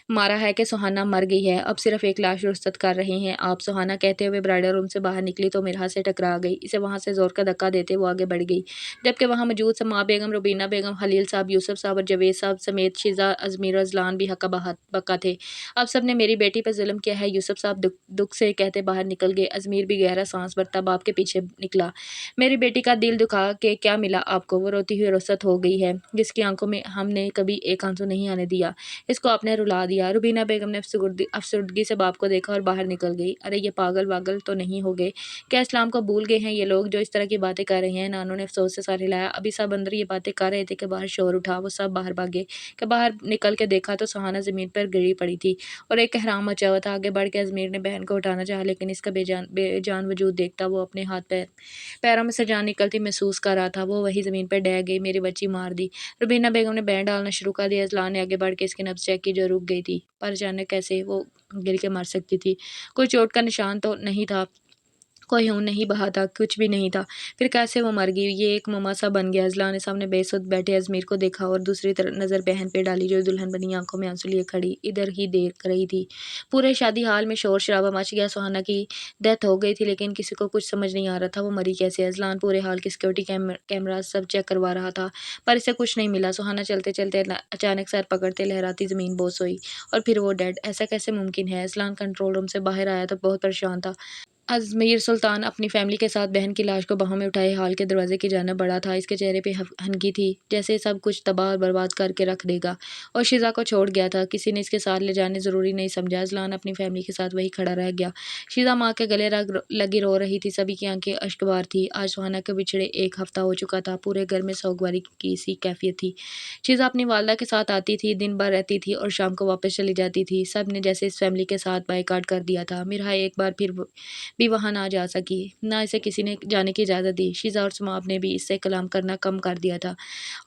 मारा है कि सुहाना मर गई है। अब सिर्फ एक लाश रुख्सत कर रहे हैं आप। सुहाना कहते हुए ब्राइडल रूम से बाहर निकली तो मिरहा से टकरा गई। इसे वहां से जोर का धक्का देते वो आगे बढ़ गई, जबकि वहां मौजूद समा बेगम, रुबीना बेगम, खलील साहब, यूसुफ साहब और जावेद साहब समेत शीज़ा, अजमीर और अजलान भी हक्का बक्का थे। अब सब ने मेरी बेटी पर जुल्म किया है। यूसुफ साहब दुख से कहते बाहर निकल गए। अजमीर भी गहरा सांस भरता बाप के पीछे निकला। मेरी बेटी का दिल दुखा के क्या मिला आपको? वो रोती हुई रुखसत हो गई है, जिसकी आंखों में हमने कभी एक आंसू नहीं आने दिया। इसको आपने रुला दिया। रुबीना बेगम ने अफसरदगी से बाप को देखा और बाहर निकल गई। अरे ये पागल वागल तो नहीं हो गए? क्या इस्लाम को भूल गए हैं ये लोग जो इस तरह की बातें कर रहे हैं? नानों ने अफसोस से सर हिलाया। अभी सब अंदर ये बातें कर रहे थे कि बाहर शोर उठा। वो सब बाहर भागे कि बाहर निकल के देखा तो सुहाना जमीन पर गिरी पड़ी थी और एक कहराम मचा हुआ था। आगे बढ़ के अजमीर ने बहन को उठाना चाहा, लेकिन इसका बेजान वजूद देखता वो अपने हाथ पैरों में से जान निकलती महसूस कर रहा था। वो वही ज़मीन पर डह गई। मेरी बच्ची मार दी। रुबीना बेगम ने बैंड डालना शुरू कर दिया। अजलान ने आगे बढ़ के इसकी नब्ज़ चेक की जो रुक गई थी, पर अचानक कैसे वो गिर के मर सकती थी? कोई चोट का निशान तो नहीं था, कोई खून नहीं बहा था, कुछ भी नहीं था। फिर कैसे वो मर गई? ये एक मुम्मा सा बन गया। अजलान ने सामने बेसुध बैठे अजमीर को देखा और दूसरी तरफ नज़र बहन पे डाली जो दुल्हन बनी आंखों में आंसू लिए खड़ी इधर ही देख रही थी। पूरे शादी हाल में शोर शराबा मच गया। सुहाना की डेथ हो गई थी, लेकिन किसी को कुछ समझ नहीं आ रहा था वो मरी कैसे। अजलान पूरे हाल की सिक्योरिटी कैमरा सब चेक करवा रहा था, पर इसे कुछ नहीं मिला। सुहाना चलते चलते अचानक सर पकड़ते लहराती ज़मीन बोस हुई और फिर वो डेड। ऐसा कैसे मुमकिन है? अजलान कंट्रोल रूम से बाहर आया तो बहुत परेशान था। अजमेर सुल्तान अपनी फैमिली के साथ बहन की लाश को बाहों में उठाए हॉल के दरवाजे की जानिब बढ़ा था। इसके चेहरे पे हनकी थी, जैसे सब कुछ तबाह और बर्बाद करके रख देगा, और शिजा को छोड़ गया था। किसी ने इसके साथ ले जाने ज़रूरी नहीं समझा। अजलान अपनी फैमिली के साथ वही खड़ा रह गया। शिजा माँ के गले लगी रो रही थी। सभी की आंखें अश्कबार थी। आज सुहाना के बिछड़े एक हफ्ता हो चुका था। पूरे घर में सोगवारी की सी कैफियत थी। शिजा अपनी वालदा के साथ आती थी, दिन भर रहती थी और शाम को वापस चली जाती थी। सब ने जैसे इस फैमिली के साथ बाइकाट कर दिया था। मिरहा एक बार फिर भी वहाँ ना जा सकी, ना इसे किसी ने जाने की इजाज़त दी। शीज़ा और सुमाब ने भी इससे कलाम करना कम कर दिया था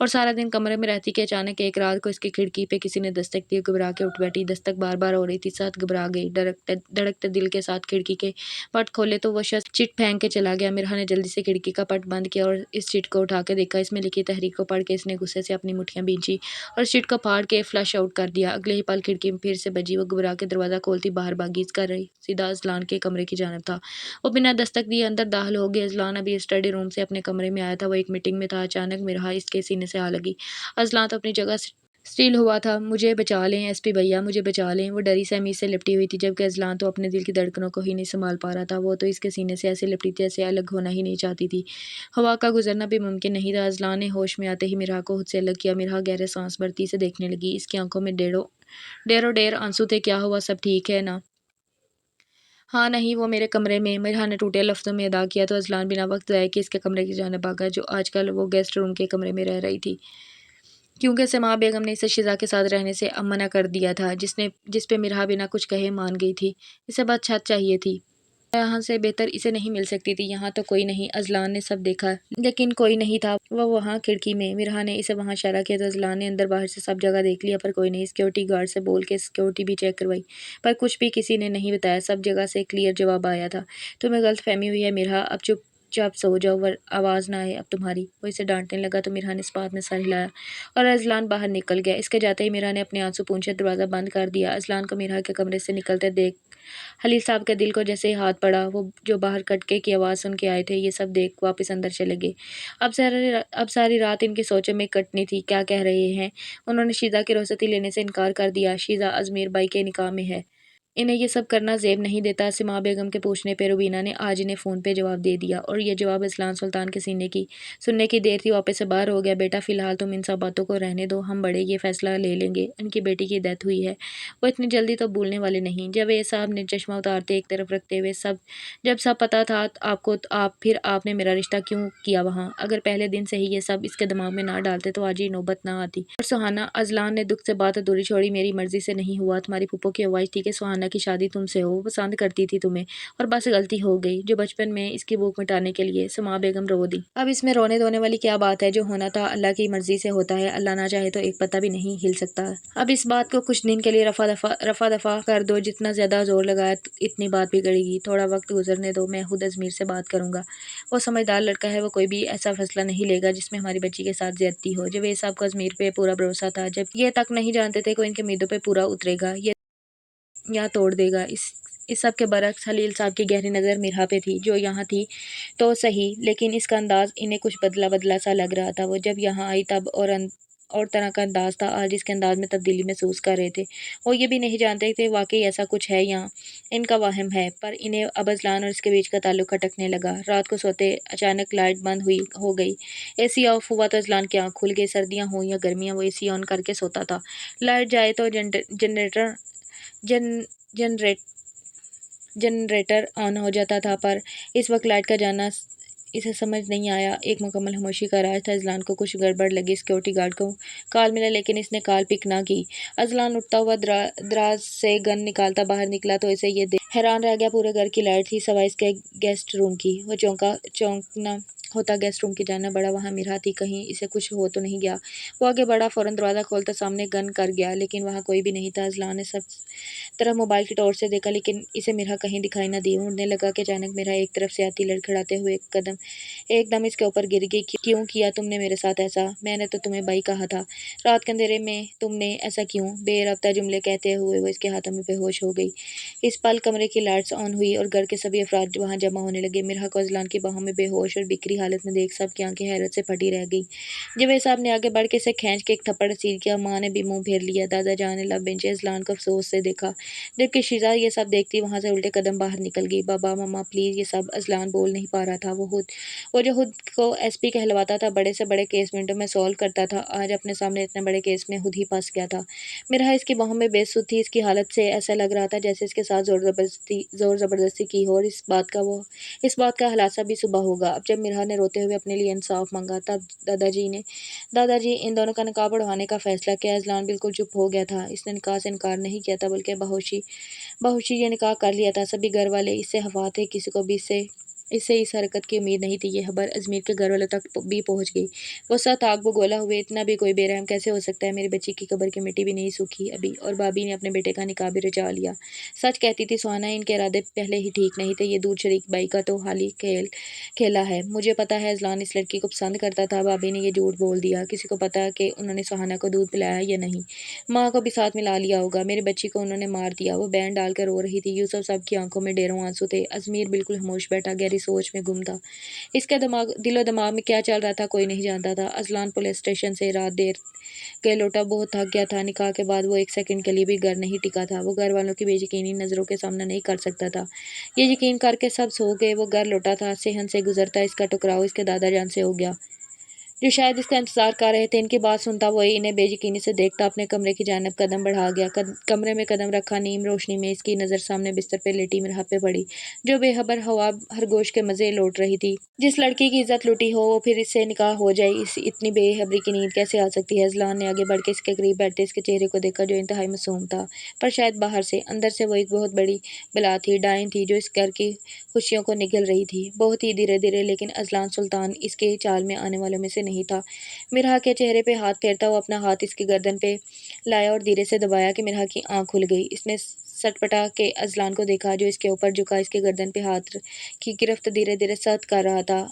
और सारा दिन कमरे में रहती कि अचानक एक रात को इसकी खिड़की पे किसी ने दस्तक दी। घबरा के उठ बैठी। दस्तक बार बार हो रही थी, साथ घबरा गई। धड़कते दिल के साथ खिड़की के पट खोले तो वह शख्स चिट फेंक के चला गया। मिरहा ने जल्दी से खिड़की का पट बंद किया और इस चिट को उठा के देखा। इसमें लिखी तहरीर को पढ़ के इसने गुस्से से अपनी मुठ्ठियां भींची और इस चिट को फाड़ के फ्लश आउट कर दिया। अगले ही पल खिड़की में फिर से बजी। वो घबरा के दरवाज़ा खोलती बाहर भागी। इसका रही सीधा अजलान के कमरे की जानब था। वो बिना दस्तक दिए अंदर दाखिल हो गई। अजलान अभी स्टडी रूम से अपने कमरे में आया था। वो एक मीटिंग में था। अचानक मिरहा इसके सीने से आ लगी। अजलान तो अपनी जगह स्टील हुआ था। मुझे बचा लें एसपी भैया, मुझे बचा लें। वो डरी सहमी से लिपटी हुई थी, जबकि अजलान तो अपने दिल की धड़कनों को ही नहीं संभाल पा रहा था। वो तो इसके सीने से ऐसे लिपटी थी जैसे अलग होना ही नहीं चाहती थी। हवा का गुजरना भी मुमकिन नहीं था। अजलान ने होश में आते ही मिरहा को खुद से अलग किया। मिरहा गहरे सांस भरती से देखने लगी। इसकी आंखों में ढेरों आंसू थे। क्या हुआ, सब ठीक है ना? हाँ, नहीं, वो मेरे कमरे में। मिरहा ने टूटे लफ्ज़ों में अदा किया तो अजलान बिना वक्त ज़ाये किए इसके कमरे की जानिब भागा, जो आजकल वो गेस्ट रूम के कमरे में रह रही थी, क्योंकि समा बेगम ने इसे शिजा के साथ रहने से अब मना कर दिया था, जिस पे मिरहा बिना कुछ कहे मान गई थी। इसे बस छत चाहिए थी। यहाँ से बेहतर इसे नहीं मिल सकती थी। यहाँ तो कोई नहीं। अजलान ने सब देखा, लेकिन कोई नहीं था। वह वहाँ खिड़की में। मिरहा ने इसे वहाँ इशारा किया तो अजलान ने अंदर बाहर से सब जगह देख लिया, पर कोई नहीं। सिक्योरिटी गार्ड से बोल के सिक्योरिटी भी चेक करवाई, पर कुछ भी किसी ने नहीं बताया। सब जगह से क्लियर जवाब आया था, तुम्हें गलत फहमी हुई है मिरहा, अब चुपचाप सो जाओ, आवाज़ ना आए अब तुम्हारी। वो इसे डांटने लगा तो मिरहा ने इस बात में सर हिलाया और अजलान बाहर निकल गया। इसके जाते ही मिरहा ने अपने आंसू पूंछे दरवाज़ा बंद कर दिया। अजलान को मिरहा के कमरे से निकलते देख खलील साहब के दिल को जैसे ही हाथ पड़ा, वो जो बाहर कटके की आवाज़ सुन के आए थे, ये सब देख वापस अंदर चले गए। अब सारी रात इनकी सोचों में कटनी थी। क्या कह रहे हैं? उन्होंने शीज़ा की रुखसती लेने से इनकार कर दिया। शीज़ा अजमेर बाई के निकाह में है। इन्हें ये सब करना ज़ेब नहीं देता। सिमा बेगम के पूछने पे रुबीना ने आज इन्हें फ़ोन पे जवाब दे दिया, और ये जवाब अजलान सुल्तान के सुनने की देर थी। वापस से बाहर हो गया। बेटा, फ़िलहाल तुम इन सब बातों को रहने दो, हम बड़े ये फ़ैसला ले लेंगे। इनकी बेटी की डेथ हुई है, वो इतनी जल्दी तो भूलने वाले नहीं। जावेद साहब ने चश्मा उतारते एक तरफ रखते हुए, जब सब पता था आपको, तो फिर आपने मेरा रिश्ता क्यों किया वहाँ? अगर पहले दिन से ही ये सब इसके दिमाग में ना डालते तो आज ये नौबत ना आती। और सुहाना, अजलान ने दुख से बात अधूरी छोड़ी, मेरी मर्जी से नहीं हुआ। तुम्हारी फूफो की ख्वाहिश थी कि सुहाना की शादी तुमसे हो, वो पसंद करती थी तुम्हें, और बस गलती हो गई जो बचपन में इसकी भूख मिटाने के लिए। समा बेगम रो दी। अब इसमें रोने धोने वाली क्या बात है? जो होना था अल्लाह की मर्जी से होता है। अल्लाह ना चाहे तो एक पत्ता भी नहीं हिल सकता। अब इस बात को कुछ दिन के लिए रफा दफा कर दो। जितना ज्यादा जोर लगाया इतनी बात बिगड़ेगी। थोड़ा वक्त गुजरने दो, मैं खुद अजमीर से बात करूंगा। वो समझदार लड़का है, वो कोई भी ऐसा फैसला नहीं लेगा जिसमें हमारी बच्ची के साथ ज्यादती हो। जब ये साहब को अजमीर पे पूरा भरोसा था, जब ये तक नहीं जानते थे कोई इनके उम्मीदों पे पूरा उतरेगा या तोड़ देगा। इस सब के बरक्स खलील साहब की गहरी नज़र मिरहा पे थी, जो यहाँ थी तो सही, लेकिन इसका अंदाज इन्हें कुछ बदला बदला सा लग रहा था। वो जब यहाँ आई तब और तरह का अंदाज था, आज इसके अंदाज में तब्दीली महसूस कर रहे थे। वो ये भी नहीं जानते थे वाकई ऐसा कुछ है यहाँ, इनका वाहम है। पर इन्हें अब अजलान और इसके बीच का ताल्लुक खटकने लगा। रात को सोते अचानक लाइट बंद हो गई। एसी ऑफ हुआ तो अजलान की आँख खुल गई। सर्दियाँ हों या गर्मियाँ, वो एसी ऑन करके सोता था। लाइट जाए तो जनरेटर जन जनरेट जनरेटर ऑन हो जाता था, पर इस वक्त लाइट का जाना इसे समझ नहीं आया। एक मुकम्मल खामोशी का राज था। अजलान को कुछ गड़बड़ लगी। सिक्योरिटी गार्ड को कॉल मिला, लेकिन इसने कॉल पिक ना की। अजलान उठता हुआ दराज से गन निकालता बाहर निकला तो इसे ये देख हैरान रह गया। पूरे घर की लाइट थी सवाए इसके गेस्ट रूम की। वो चौंकना होता गेस्ट रूम की जाना बड़ा। वहाँ मिरहा थी, कहीं इसे कुछ हो तो नहीं गया। वो आगे बढ़ा, फौरन दरवाज़ा खोलता सामने गन कर गया, लेकिन वहाँ कोई भी नहीं था। अजलान ने सब तरफ मोबाइल की टॉर्च से देखा, लेकिन इसे मिरहा कहीं दिखाई न दी। उड़ने लगा कि अचानक मिरहा एक तरफ से आती लड़खड़ाते हुए एक कदम ایک دم اس کے اوپر گر گئی۔ کیوں کیا تم نے میرے ساتھ ایسا؟ میں نے تو تمہیں بھائی کہا تھا۔ رات کے اندھیرے میں تم نے ایسا کیوں؟ بے ربطہ جملے کہتے ہوئے وہ اس کے ہاتھوں میں بے ہوش ہو گئی۔ اس پل کمرے کی لائٹس آن ہوئی اور گھر کے سبھی افراد وہاں جمع ہونے لگے۔ مرحا کو اذلان کی باہوں میں بے ہوش اور بکھری حالت میں دیکھ سب کی آنکھیں حیرت سے پھٹی رہ گئیں۔ جاوید صاحب نے آگے بڑھ کے اسے کھینچ کے ایک تھپڑ رسید کیا۔ ماں نے بھی منہ پھیر لیا۔ دادا جان نے لب بھینچے اذلان کو افسوس سے دیکھا، جبکہ شیزا یہ سب دیکھتی وہاں سے الٹے قدم باہر نکل گئی۔ بابا مما پلیز یہ سب۔ اذلان بول نہیں پا رہا تھا۔ وہ جو خود کو ایس پی کہلواتا تھا، بڑے سے بڑے کیس منٹوں میں سالو کرتا تھا، آج اپنے سامنے اتنے بڑے کیس میں خود ہی پھنس گیا تھا۔ مرحا اس کی باہوں میں بے سود تھی۔ اس کی حالت سے ایسا لگ رہا تھا جیسے اس کے ساتھ زور زبردستی کی ہو، اور اس بات کا خلاصہ بھی صبح ہوگا۔ اب جب مرحا نے روتے ہوئے اپنے لیے انصاف مانگا، تب دادا جی ان دونوں کا نکاح بڑھوانے کا فیصلہ کیا۔ اذلان بالکل چپ ہو گیا تھا۔ اس نے نکاح سے انکار نہیں کیا تھا، بلکہ بہوشی یہ نکاح کر لیا تھا۔ سبھی گھر والے اس سے خفا تھے، کسی کو بھی اس سے اس حرکت کی امید نہیں تھی۔ یہ خبر ازمیر کے گھر والوں تک بھی پہنچ گئی۔ وہ سخت آگ بگولا ہوئے، اتنا بھی کوئی بے رحم کیسے ہو سکتا ہے؟ میری بچی کی قبر کی مٹی بھی نہیں سوکھی ابھی، اور بھابھی نے اپنے بیٹے کا نکاح بھی رچا لیا۔ سچ کہتی تھی سہانا، ان کے ارادے پہلے ہی ٹھیک نہیں تھے۔ یہ دور شریک بھائی کا تو حالی کھیلا ہے۔ مجھے پتا ہے اذلان اس لڑکی کو پسند کرتا تھا۔ بھابھی نے یہ جھوٹ بول دیا۔ کسی کو پتا کہ انہوں نے سہانا کو دودھ پلایا یا نہیں؟ ماں کو بھی ساتھ ملا لیا ہوگا۔ میری بچی کو انہوں نے مار دیا۔ وہ بین ڈال کر رو رہی تھی۔ یوسف صاحب کی آنکھوں میں ڈھیروں آنسو تھے۔ ازمیر بالکل خاموش بیٹھا، گہری سوچ میں گم تھا۔ اس کے دل و دماغ میں کیا چل رہا تھا کوئی نہیں جانتا تھا۔ اذلان پولیس اسٹیشن سے رات دیر گئے لوٹا، بہت تھک گیا تھا۔ نکاح کے بعد وہ ایک سیکنڈ کے لیے بھی گھر نہیں ٹکا تھا۔ وہ گھر والوں کی بے یقینی نظروں کے سامنا نہیں کر سکتا تھا۔ یہ یقین کر کے سب سو گئے، وہ گھر لوٹا تھا۔ صحن سے گزرتا اس کا ٹکراؤ اس کے دادا جان سے ہو گیا، جو شاید اس کا انتظار کر رہے تھے۔ ان کی بات سنتا وہی انہیں بے یقینی سے دیکھتا اپنے کمرے کی جانب قدم بڑھا گیا۔ کمرے میں قدم رکھا، نیم روشنی میں اس کی نظر سامنے بستر پہ لیٹی مرحا پہ پڑی، جو بے خبر خواب ہر گوش کے مزے لوٹ رہی تھی۔ جس لڑکی کی عزت لوٹی ہو، وہ پھر اس سے نکاح ہو جائے، اتنی بے خبری کی نیند کیسے آ سکتی ہے؟ اذلان نے آگے بڑھ کے اس کے قریب بیٹھتے اس کے چہرے کو دیکھا، جو انتہائی معصوم تھا، پر شاید باہر سے، اندر سے وہ ایک بہت بڑی بلا تھی، ڈائن تھی، جو اس گھر کی خوشیوں کو نگل رہی تھی، بہت ہی دھیرے دھیرے۔ لیکن اذلان سلطان اس کے چال میں آنے والوں میں سے نہیں تھا۔ مرحا کے چہرے پہ ہاتھ پھیرتا وہ اپنا ہاتھ اس کی گردن پہ لایا اور دھیرے سے دبایا کہ مرحا کی آنکھ کھل گئی۔ اس نے سٹپٹا کے اذلان کو دیکھا، جو اس کے اوپر جھکا اس کے گردن پہ ہاتھ کی گرفت دھیرے دھیرے سخت کر رہا تھا۔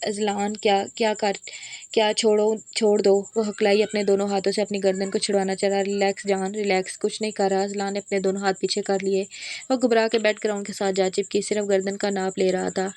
اذلان کیا چھوڑ دو، وہ ہکلائی، اپنے دونوں ہاتھوں سے اپنی گردن کو چھڑوانا چاہا۔ ریلیکس جان، ریلیکس، کچھ نہیں کر رہا۔ اذلان نے اپنے دونوں ہاتھ پیچھے کر لیے، وہ گھبرا کے بیک گراؤنڈ کے ساتھ جا چپکی، صرف گردن کا ناپ لے رہا تھا۔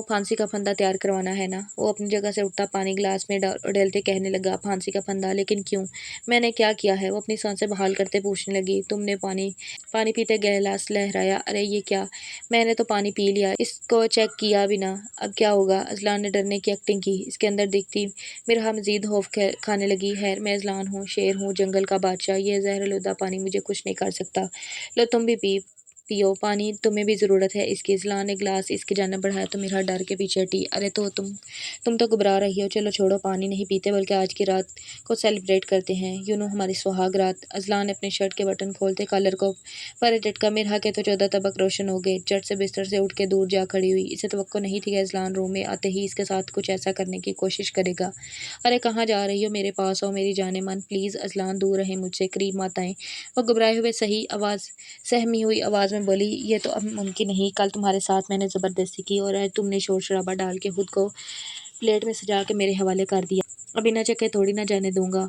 پھانسی کا پھندا تیار کروانا ہے نا؟ وہ اپنی جگہ سے اٹھتا، پانی گلاس میں ڈالتے کہنے لگا، پھانسی کا پھندا؟ لیکن کیوں؟ میں نے کیا کیا ہے؟ وہ اپنی سانسیں بحال کرتے پوچھنے لگی۔ تم نے پانی پیتے گلاس لہرایا۔ ارے یہ کیا؟ میں نے تو پانی پی لیا، اس کو چیک کیا بھی نہ، اب کیا ہوگا؟ اذلان نے ڈرنے کی ایکٹنگ کی۔ اس کے اندر دکھتی مرحا مزید خوف کھانے لگی۔ خیر، میں اذلان ہوں، شیر ہوں، جنگل کا بادشاہ، یہ زہرآلودہ پانی مجھے کچھ نہیں کر سکتا۔ لو تم بھی پیو پانی، تمہیں بھی ضرورت ہے اس کی۔ اذلان نے گلاس اس کی جانب بڑھایا تو مرحا ڈر کے پیچھے ہٹی۔ ارے تم تو گھبرا رہی ہو، چلو چھوڑو، پانی نہیں پیتے، بلکہ آج کی رات کو سیلیبریٹ کرتے ہیں، ہماری سہاگ رات۔ اذلان نے اپنے شرٹ کے بٹن کھولتے کالر کو پر جھٹکا۔ مرحا کے تو 14 طبق روشن ہو گئے، جٹ سے بستر سے اٹھ کے دور جا کھڑی ہوئی۔ اسے توقع نہیں تھی کہ اذلان روم میں آتے ہی اس کے ساتھ کچھ ایسا کرنے کی کوشش کرے گا۔ ارے کہاں جا رہی ہو؟ میرے پاس آؤ میری جان من، پلیز۔ اذلان دور رہیں مجھ سے، قریب مت آئیں۔ وہ گھبرائے ہوئے سہمی ہوئی آواز میں بولی، یہ تو اب ممکن نہیں، کل تمہارے ساتھ میں نے زبردستی کی اور آج تم نے شور شرابہ ڈال کے خود کو پلیٹ میں سجا کے میرے حوالے کر دیا، اب بنا چکھے تھوڑی نہ جانے دوں گا۔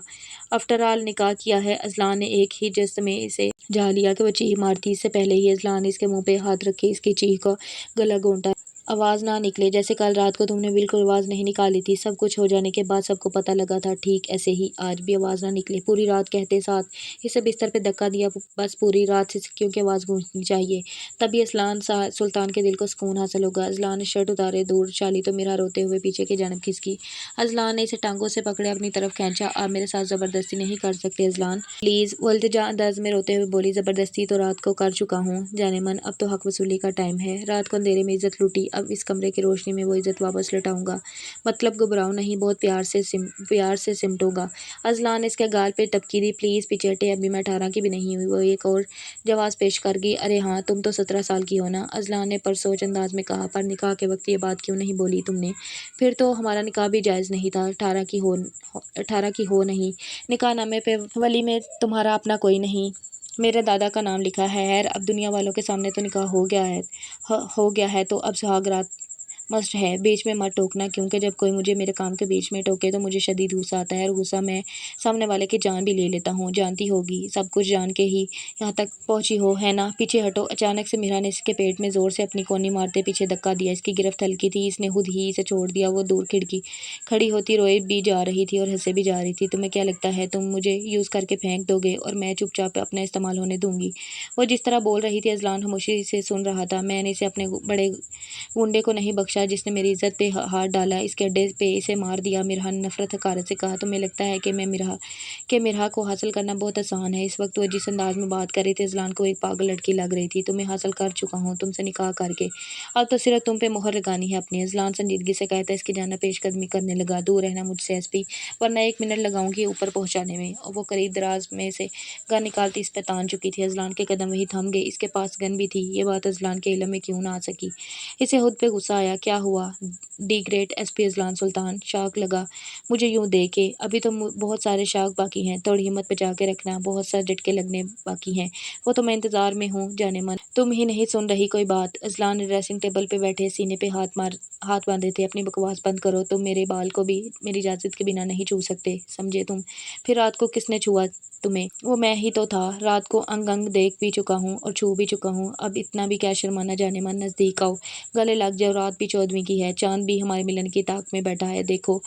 آفٹر آل نکاح کیا ہے۔ اذلان نے ایک ہی جست میں اسے جھا لیا کہ وہ چیخ مارتی۔ اس سے پہلے ہی اذلان نے اس کے منہ پہ ہاتھ رکھ کے اس کی چیخ کا گلا گھونٹا۔ آواز نہ نکلے، جیسے کل رات کو تم نے بالکل آواز نہیں نکالی تھی۔ سب کچھ ہو جانے کے بعد سب کو پتہ لگا تھا، ٹھیک ایسے ہی آج بھی آواز نہ نکلے۔ پوری رات کہتے ساتھ اسے بستر پہ دھکا دیا، بس پوری رات سسکیوں کی آواز گونجنی چاہیے، تبھی اذلان سلطان کے دل کو سکون حاصل ہوگا۔ اذلان نے شرٹ اتارے دور چالی تو مرحا روتے ہوئے پیچھے کی جانب کھسکی۔ اذلان نے اسے ٹانگوں سے پکڑے اپنی طرف کھینچا۔ آپ میرے ساتھ زبردستی نہیں کر سکتے اذلان، پلیز، وہ التجا انداز میں روتے ہوئے بولی۔ زبردستی تو رات کو کر چکا ہوں جان من، اب تو حق وصولی کا ٹائم ہے۔ رات کو اندھیرے میں عزت لوٹی، اب اس کمرے کی روشنی میں وہ عزت واپس لوٹاؤں گا، مطلب گھبراؤ نہیں، بہت پیار سے سمٹوں گا۔ اذلان نے اس کے گال پہ ٹپکی دی، پلیز پیچھے ہٹیں، ابھی میں 18 کی بھی نہیں ہوئی۔ وہ ایک اور جواز پیش کر گئی، ارے ہاں تم تو 17 سال کی ہو نا؟ اذلان نے پرسوچ انداز میں کہا، پر نکاح کے وقت یہ بات کیوں نہیں بولی تم نے؟ پھر تو ہمارا نکاح بھی جائز نہیں تھا، 18 کی ہو نہیں، نکاح نامے پہ ولی میں تمہارا اپنا کوئی نہیں، میرے دادا کا نام لکھا ہے۔ خیر اب دنیا والوں کے سامنے تو نکاح ہو گیا ہے تو اب سہاگ رات मस्ट है, बीच में मत टोकना, क्योंकि जब कोई मुझे मेरे काम के बीच में टोके तो मुझे शदीद गुस्सा आता है, और गुस्सा मैं सामने वाले की जान भी ले लेता हूँ। जानती होगी, सब कुछ जान के ही यहाँ तक पहुँची हो, है ना? पीछे हटो। अचानक से मिरा ने इसके पेट में ज़ोर से अपनी कोनी मारते पीछे धक्का दिया। इसकी गिरफ्त हल्की थी, इसने खुद ही इसे छोड़ दिया। वो दूर खिड़की खड़ी होती रोए भी जा रही थी और हंसे भी जा रही थी। तुम्हें क्या लगता है तुम मुझे यूज़ करके फेंक दोगे और मैं चुपचाप अपना इस्तेमाल होने दूंगी? वो जिस तरह बोल रही थी अजलान खामोशी से सुन रहा था। मैंने इसे अपने बड़े गुंडे को नहीं बख्शा जिसने मेरी इज्जत पे हाथ डाला, इसके अड्डे पे इसे मार दिया। मिरहा ने नफरत हकारत से कहा, तुम्हें लगता है कि मिरहा को हासिल करना बहुत आसान है? इस वक्त वो जिस अंदाज में बात कर रही थी अजलान को एक पागल लड़की लग रही थी। तुम्हें हासिल कर चुका हूँ तुमसे निकाह करके, अब तो सिर्फ तुम पे मोहर लगानी है अपनी। अजलान संजीदगी से कहता इसकी जाना पेशकदमी करने लगा, दूर रहना मुझसे एसपी, वरना 1 मिनट लगाऊंगी ऊपर पहुंचाने में। और वो करीब दराज में से गन निकालती इस पे तान चुकी थी। अजलान के कदम वही थम गए। इसके पास गन भी थी, ये बात अजलान के इल्म में क्यों ना आ सकी? इसे खुद पे गुस्सा आया। क्या हुआ? डी ग्रेट एसपी अजलान सुल्तान, शाक लगा मुझे यूं देख के। अभी तो बहुत सारे शाक बाकी हैं, थोड़ी हिम्मत बचा के रखना, बहुत सारे झटके लगने बाकी हैं। वो तो मैं इंतजार में हूँ जाने मन, तुम ही नहीं सुन रही कोई बात। अजलान ने ड्रेसिंग टेबल पे बैठे सीने पे हाथ बांधे थे। अपनी बकवास बंद करो, तुम मेरे बाल को भी मेरी इजाजत के बिना नहीं छू सकते, समझे तुम? फिर रात को किसने छुआ तुम्हें? वो मैं ही तो था। रात को अंग अंग देख भी चुका हूँ और छू भी चुका हूँ। अब इतना भी क्या शर्माना, जाने मन नजदीक आओ, गले लग जाओ। रात भी 14वीं की है, चांद भी हमारे मिलन की ताक में बैठा है। देखो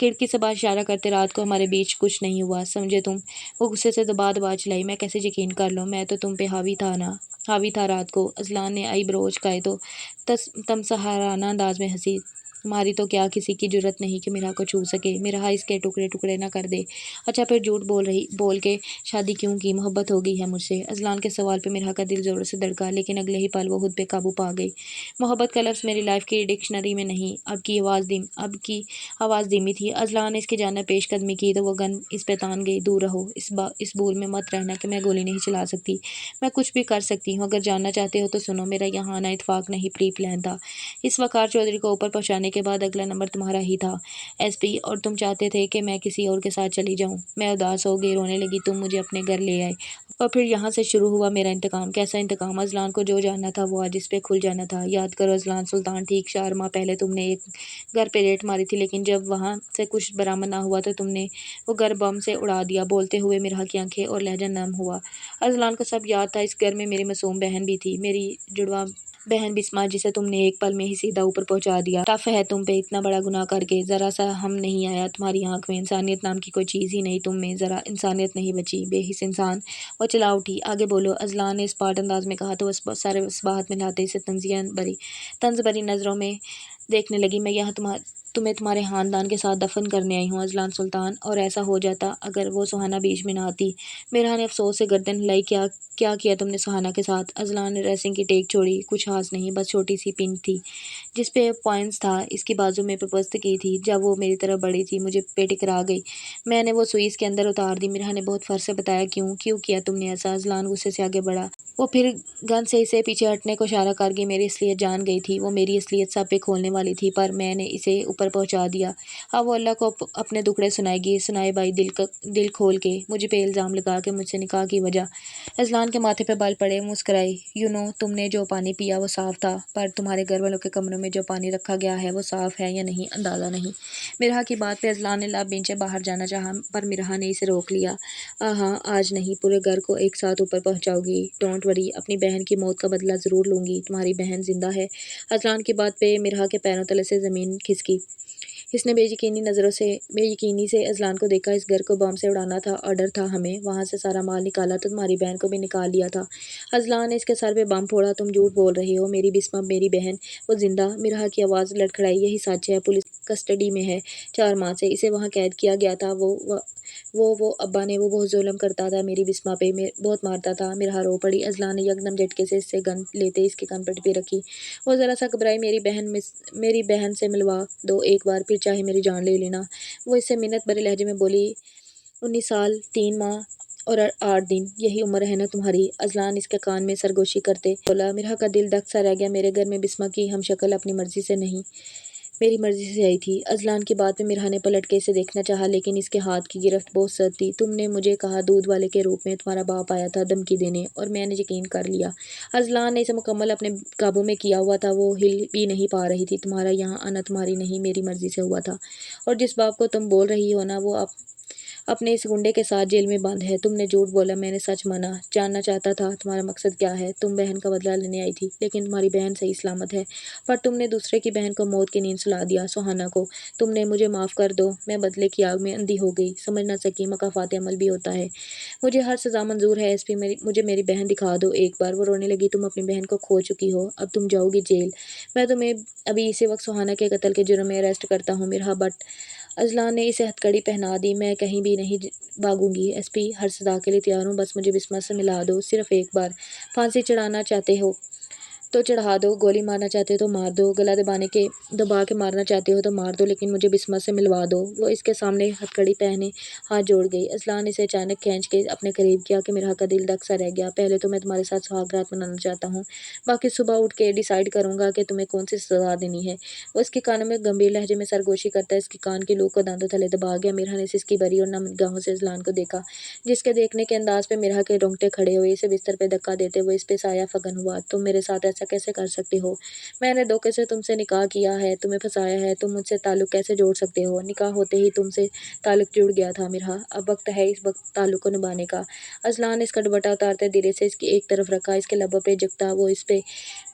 खिड़की से बाहर इशारा करते, रात को हमारे बीच कुछ नहीं हुआ, समझे तुम? वो गुस्से से दबा दबा चलाई, मैं कैसे यकीन कर लूँ? मैं तो तुम पे हावी था ना, हावी था रात को। अजलान ने आई ब्रोच खाए तो तमसहाराना अंदाज में हंसी। तुम्हारी तो क्या किसी की जरूरत नहीं कि मिरा को छू सके, मिरा इसके टुकड़े टुकड़े ना कर दे। अच्छा फिर झूठ बोल के शादी क्यों की? मोहब्बत हो गई है मुझसे। अजलान के सवाल पे मिरा का दिल जोर से धड़का, लेकिन अगले ही पल वो खुद पे काबू पा गई। मोहब्बत का लफ्ज़ मेरी लाइफ की डिक्शनरी में नहीं। अब की आवाज़ धीमी थी। अजलान ने इसकी जानिब पेशकदमी की तो वो गन इस पे तान गई। दूर रहो, इस भूल में मत रहना कि मैं गोली नहीं चला सकती, मैं कुछ भी कर सकती हूँ। अगर जानना चाहते हो तो सुनो, मेरा यहाँ आना इत्तेफाक नहीं, प्री प्लान था। इस वकार चौधरी को ऊपर पहुँचाने के बाद अगला नंबर तुम्हारा ही था एसपी, और तुम चाहते थे कि मैं किसी और के साथ चली जाऊँ। मैं उदास हो गई, रोने लगी। तुम मुझे अपने घर ले आए और फिर यहाँ से शुरू हुआ मेरा इंतकाम। कैसा इंतकाम? अजलान को जो जानना था वो आज इस पे खुल जाना था। याद करो अजलान सुल्तान, ठीक 4 माह पहले तुमने एक घर पे रेड मारी थी, लेकिन जब वहाँ से कुछ बरामद ना हुआ तो तुमने वो घर बम से उड़ा दिया। बोलते हुए मिरा की आंखें और लहजा नम हुआ। अजलान को सब याद था। इस घर में मेरी मासूम बहन भी थी, मेरी जुड़वा बहन बिस्मा, जिसे तुमने एक पल में ही सीधा ऊपर पहुंचा दिया। टफ है तुम पे इतना बड़ा गुनाह करके, जरा सा हम नहीं आया तुम्हारी आंख में। इंसानियत नाम की कोई चीज़ ही नहीं तुम में, जरा इंसानियत नहीं बची, बेहिस इंसान। वो चला उठी, आगे बोलो, अजलान ने इस पाट अंदाज में कहा तो वह सारे सबाहत मिलाते इसे तंज भरी नज़रों में देखने लगी। मैं यहाँ तुम्हें तुम्हारे खानदान के साथ दफन करने आई हूँ अजलान सुल्तान, और ऐसा हो जाता अगर वो सुहाना बीच में ना आती। मिरा ने अफसोस से गर्दन हिलाई। क्या क्या किया तुमने सुहाना के साथ? अजलान ने ड्रेसिंग की टेक छोड़ी। कुछ खास नहीं, बस छोटी सी पिन थी जिस पे पॉइंट्स था। इसकी बाजू में प्रपस्त की थी। जब वो मेरी तरफ बढ़ी थी मुझे पे टकरा गई, मैंने वो सुई इसके अंदर उतार दी। मिरा ने बहुत फर्ज से बताया। क्यों क्यों किया तुमने ऐसा? अजलान गुस्से से आगे बढ़ा। वो फिर गन से इसे पीछे हटने को इशारा कर गई। मेरी असलियत जान गई थी, वो मेरी असलियत सब पे खोलने वाली थी, पर मैंने इसे ऊपर पहुंचा दिया। अब वो अल्लाह को अपने दुखड़े सुनाएगी। सुनाए भाई, दिल खोल के। मुझे पे इल्ज़ाम लगा के मुझसे निकाह की वजह। अजलान के माथे पे बाल पड़े, मुस्कुराई। तुमने जो पानी पिया वो साफ़ था, पर तुम्हारे घर वालों के कमरों में जो पानी रखा गया है वो साफ़ है या नहीं अंदाज़ा नहीं। मिराह की बात पे अजलान ने लाभ बेंचे बाहर जाना चाहा, पर मिराह ने इसे रोक लिया। हाँ, आज नहीं, पूरे घर को एक साथ ऊपर पहुंचाओगी। डोंट वरी, अपनी बहन की मौत का बदला ज़रूर लूँगी। तुम्हारी बहन जिंदा है। अजलान की बात पे मिराह के पैरों तले से ज़मीन खिसकी। इसने बेयकीनी से अजलान को देखा। इस घर को बम से उड़ाना था, ऑर्डर था हमें। वहाँ से सारा माल निकाला तो तुम्हारी बहन को भी निकाल लिया था। अजलान ने इसके सर पे बम फोड़ा। तुम झूठ बोल रही हो। मेरी बिस्मा, मेरी बहन, वो जिंदा। मिराह की आवाज़ लड़खड़ाई। यही सच है, पुलिस कस्टडी में है 4 माह से। इसे वहाँ कैद किया गया था। वो अब्बा ने वो बहुत जुल्म करता था मेरी बिस्मा पे, बहुत मारता था। मिराह रो पड़ी। अजलान ने यकदम झटके से इससे गन लेते इसके कनपट पे रखी। वो ज़रा सा घबराई। मेरी बहन से मिलवा दो एक बार, फिर चाहे मेरी जान ले लेना। वो इससे मिन्नत भरे लहजे में बोली। 19 साल 3 माह और 8 दिन, यही उम्र है ना तुम्हारी? अजलान इसके कान में सरगोशी करते बोला। मिराह का दिल दक सा रह गया। मेरे घर में बिस्मा की हम शक्ल अपनी मर्जी से नहीं मेरी मर्जी से आई थी। अजलान की बात में मिरहा ने पलट के इसे देखना चाहा, लेकिन इसके हाथ की गिरफ्त बहुत सख्त थी। तुमने मुझे कहा दूध वाले के रूप में तुम्हारा बाप आया था धमकी देने, और मैंने यकीन कर लिया। अजलान ने इसे मुकम्मल अपने काबू में किया हुआ था। वो हिल भी नहीं पा रही थी। तुम्हारा यहाँ आना तुम्हारी नहीं मेरी मर्जी से हुआ था। और जिस बाप को तुम बोल रही हो ना, वो अपने इस गुंडे के साथ जेल में बंद है। तुमने झूठ बोला, मैंने सच माना। जानना चाहता था तुम्हारा मकसद क्या है। तुम बहन का बदला लेने आई थी, लेकिन तुम्हारी बहन सही सलामत है। पर तुमने दूसरे की बहन को मौत की नींद सुला दिया, सुहाना को। तुमने मुझे माफ़ कर दो, मैं बदले की आग में अंधी हो गई, समझ ना सकी मकाफात अमल भी होता है। मुझे हर सज़ा मंजूर है एसपी, मुझे मेरी बहन दिखा दो एक बार। वो रोने लगी। तुम अपनी बहन को खो चुकी हो, अब तुम जाओगी जेल। मैं तुम्हें अभी इसी वक्त सुहाना के कत्ल के जुर्म में अरेस्ट करता हूँ मिरहा बट। अजलान ने इसे हथकड़ी पहना दी। मैं कहीं भी नहीं भागूंगी एसपी, हर सजा के लिए तैयार हूँ। बस मुझे बिस्मिल्लाह से मिला दो, सिर्फ एक बार। फांसी चढ़ाना चाहते हो तो चढ़ा दो, गोली मारना चाहते हो तो मार दो, गला दबा के मारना चाहते हो तो मार दो, लेकिन मुझे बिस्मिल्लाह से मिलवा दो। वो इसके सामने हथकड़ी पहने हाथ जोड़ गई। अजलान इसे अचानक खींच के अपने करीब किया कि मेरा का दिल धक सा रह गया। पहले तो मैं तुम्हारे साथ सुहाग रात मनाना चाहता हूँ, बाकी सुबह उठ के डिसाइड करूंगा कि तुम्हें कौन सी सजा देनी है। वो इसके कानों में गंभीर लहजे में सरगोशी करता है। इसके कान की लूक को दांतों तले दबा गया। मिरहा ने सिसकी भरी और नम निगाहों से अजलान को देखा, जिसके देखने के अंदाज पे मिरहा के रोंगटे खड़े हुए। इसे बिस्तर पे धक्का देते हुए इस पे साया फगन हुआ। तुम मेरे साथ ऐसा कैसे कर सकते हो? मैंने धोखे से तुमसे निकाह किया है, तुम्हें फंसाया है। तुम मुझसे ताल्लुक कैसे जोड़ सकते हो? निकाह होते ही तुमसे ताल्लुक जुड़ गया था मिरहा। अब वक्त है इस वक्त ताल्लुक को निभाने का। अजलान ने इसका दुपट्टा उतारते धीरे से इसकी एक तरफ रखा। इसके लबों पे जगता वो इस पे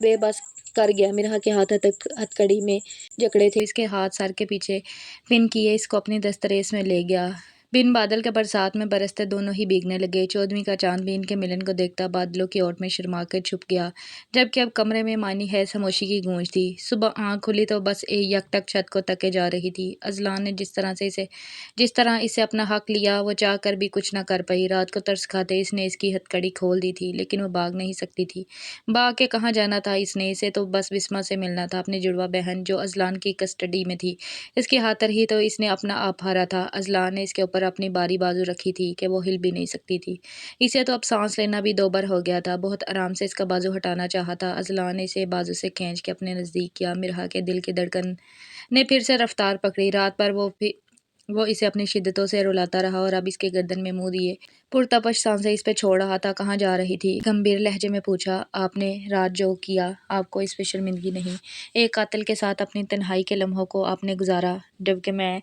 बेबस कर गया। मिरहा के हाथ हथकड़ी में जकड़े थे। इसके हाथ सर के पीछे पिन किए इसको अपनी दस्तरेस में ले गया। बिन बादल के बरसात में बरसते दोनों ही भीगने लगे। चौदहवीं का चांद भी इनके मिलन को देखता बादलों की ओट में शर्मा कर छुप गया, जबकि अब कमरे में मानी है खामोशी की गूंज थी। सुबह आंख खुली तो बस एक यकटक छत को तके जा रही थी। अजलान ने जिस तरह इसे अपना हक लिया, वो चाह कर भी कुछ न कर पाई। रात को तरस खाते इसने इसकी हथकड़ी खोल दी थी, लेकिन वो भाग नहीं सकती थी। भाग के कहाँ जाना था इसने? इसे तो बस बिस्मा से मिलना था, अपनी जुड़वा बहन जो अजलान की कस्टडी में थी। इसकी खातर ही तो इसने अपना आप हारा था। अजलान ने इसके ऊपर अपनी बारी बाजू रखी थी कि वो हिल भी नहीं सकती थी। इसे तो अब सांस लेना भी दोबर हो गया था। बहुत आराम से इसका बाजू हटाना चाहा था। अजलान ने इसे बाजू से खींच के अपने नज़दीक किया। मिरहा के दिल की धड़कन ने फिर से रफ्तार पकड़ी। रात पर वो इसे अपनी शिद्दतों से रुलाता रहा, और अब इसके गर्दन में मुंह दिए पुरतपश सांसें इस पे छोड़ रहा था। कहाँ जा रही थी? गंभीर लहजे में पूछा। आपने रात जो किया, आपको इस पे शर्मिंदगी नहीं? एक कातिल के साथ अपनी तन्हाई के लम्हों को आपने गुजारा, जबकि मैं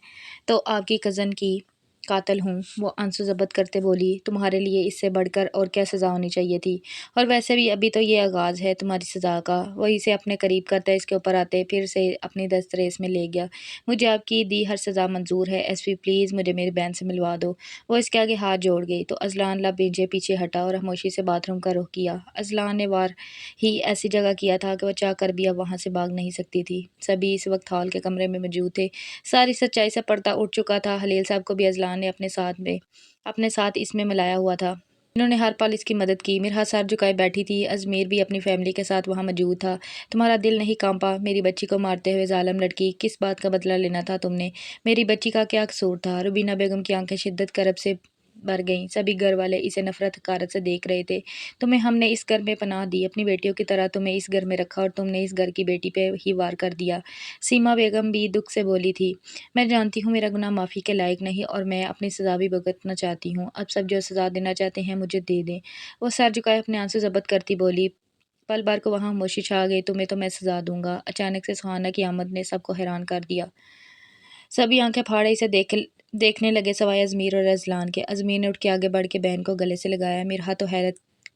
तो आपकी कज़न की कातिल हूँ। वो आंसू ज़ब्त करते बोली। तुम्हारे लिए इससे बढ़कर और क्या सज़ा होनी चाहिए थी? और वैसे भी अभी तो ये आगाज़ है तुम्हारी सज़ा का। वही इसे अपने करीब करते इसके ऊपर आते फिर से अपनी दस्तरेस में ले गया। मुझे आपकी दी हर सज़ा मंजूर है एसपी, प्लीज़ मुझे मेरी बहन से मिलवा दो। वो इसके आगे हाथ जोड़ गई तो अजलान लब पीछे पीछे हटा और खामोशी से बाथरूम का रुख किया। अजलान ने वार ही ऐसी जगह किया था कि वह चाह कर भी अब वहाँ से भाग नहीं सकती थी। सभी इस वक्त हॉल के कमरे में मौजूद थे। सारी सच्चाई से पर्दा उठ चुका था। हलील साहब को भी अजलान ने अपने साथ इसमें मिलाया हुआ था। इन्होंने हर पल इसकी मदद की। मिरहा सर झुकाए बैठी थी। अजमेर भी अपनी फैमिली के साथ वहाँ मौजूद था। तुम्हारा दिल नहीं कांपा मेरी बच्ची को मारते हुए? जालिम लड़की, किस बात का बदला लेना था तुमने? मेरी बच्ची का क्या कसूर था? रुबीना बेगम की आंखें शिद्दत करब से भर गईं। सभी घर वाले इसे नफरत हकारत से देख रहे थे। तुम्हें हमने इस घर में पनाह दी, अपनी बेटियों की तरह तुम्हें इस घर में रखा, और तुमने इस घर की बेटी पे ही वार कर दिया। सीमा बेगम भी दुख से बोली थी। मैं जानती हूँ मेरा गुनाह माफ़ी के लायक नहीं, और मैं अपनी सज़ा भी भुगतना चाहती हूँ। अब सब जो सज़ा देना चाहते हैं मुझे दे दें। वो सर झुकाए अपने आंसू ज़ब्त करती बोली। पल भर को वहाँ खामोशी छा गई। तुम्हें तो मैं सज़ा दूंगा। अचानक से सुहाना की आमद ने सबको हैरान कर दिया। सभी आंखें फाड़े इसे देखने लगे, सवाए अजमीर और अजलान के। अजमीर ने उठ के आगे बढ़ के बहन को गले से लगाया। मिरहा तो हैरत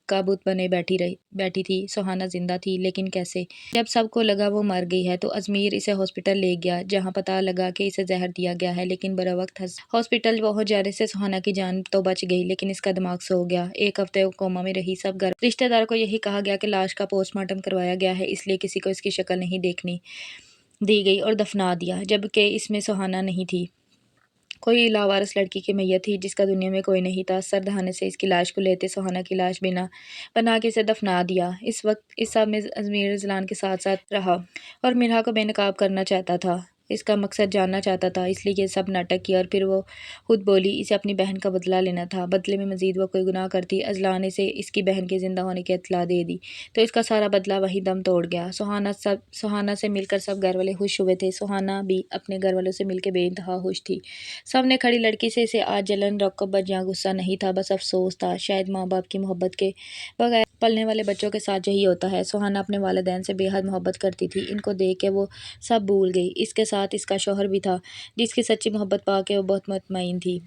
का बुत बने बैठी थी। सुहाना जिंदा थी, लेकिन कैसे? जब सबको लगा वो मर गई है तो अजमीर इसे हॉस्पिटल ले गया, जहां पता लगा कि इसे जहर दिया गया है। लेकिन बड़ा वक्त हॉस्पिटल पहुंच जाने से सुहाना की जान तो बच गई, लेकिन इसका दिमाग सो गया। एक हफ्ते वो कोमा में रही। सब घर रिश्तेदारों को यही कहा गया कि लाश का पोस्टमार्टम करवाया गया है, इसलिए किसी को इसकी शक्ल नहीं देखनी दी गई और दफना दिया, जबकि इसमें सुहाना नहीं थी। कोई लावारिस लड़की की मैयत थी जिसका दुनिया में कोई नहीं था। सर दहाने से इसकी लाश को लेते सुहाना की लाश बिना बना के इसे दफना दिया। इस वक्त इस सब में अजमीर अजलान के साथ साथ रहा और मिरहा को बेनकाब करना चाहता था। اس کا مقصد جاننا چاہتا تھا، اس لیے یہ سب ناٹک کیا۔ اور پھر وہ خود بولی اسے اپنی بہن کا بدلہ لینا تھا، بدلے میں مزید وہ کوئی گناہ کرتی، اذلان نے اسے اس کی بہن کے زندہ ہونے کی اطلاع دے دی تو اس کا سارا بدلہ وہیں دم توڑ گیا۔ سہانا سے مل کر سب گھر والے خوش ہوئے تھے، سہانا بھی اپنے گھر والوں سے مل کے بے انتہا خوش تھی۔ سامنے کھڑی لڑکی سے اسے آج جلن، رغبت یا غصہ نہیں تھا، بس افسوس تھا۔ شاید ماں باپ کی محبت کے بغیر پلنے والے بچوں کے ساتھ یہی ہوتا ہے۔ سہانا اپنے والدین سے بے حد محبت کرتی تھی، ان کو دیکھ کے وہ سب بھول گئی۔ اس کے ساتھ اس کا شوہر بھی تھا جس کی سچی محبت پا کے وہ بہت مطمئن تھی۔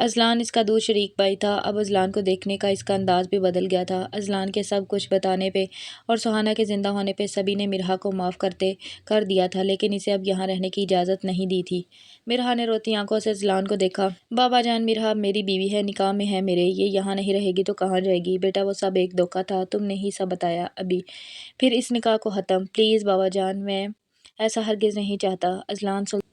اذلان اس کا دور شریک بھائی تھا، اب اذلان کو دیکھنے کا اس کا انداز بھی بدل گیا تھا۔ اذلان کے سب کچھ بتانے پہ اور سہانا کے زندہ ہونے پہ سبھی نے مرحا کو معاف کر دیا تھا، لیکن اسے اب یہاں رہنے کی اجازت نہیں دی تھی۔ مرحا نے روتی آنکھوں سے اذلان کو دیکھا۔ بابا جان، مرحا اب میری بیوی ہے، نکاح میں ہے میرے، یہ یہاں نہیں رہے گی تو کہاں جائے گی؟ بیٹا وہ سب ایک دھوکہ تھا، تم نے ہی سب بتایا ابھی، پھر اس نکاح کو ختم۔ پلیز بابا جان، میں ایسا ہرگز نہیں چاہتا، اذلان سلطان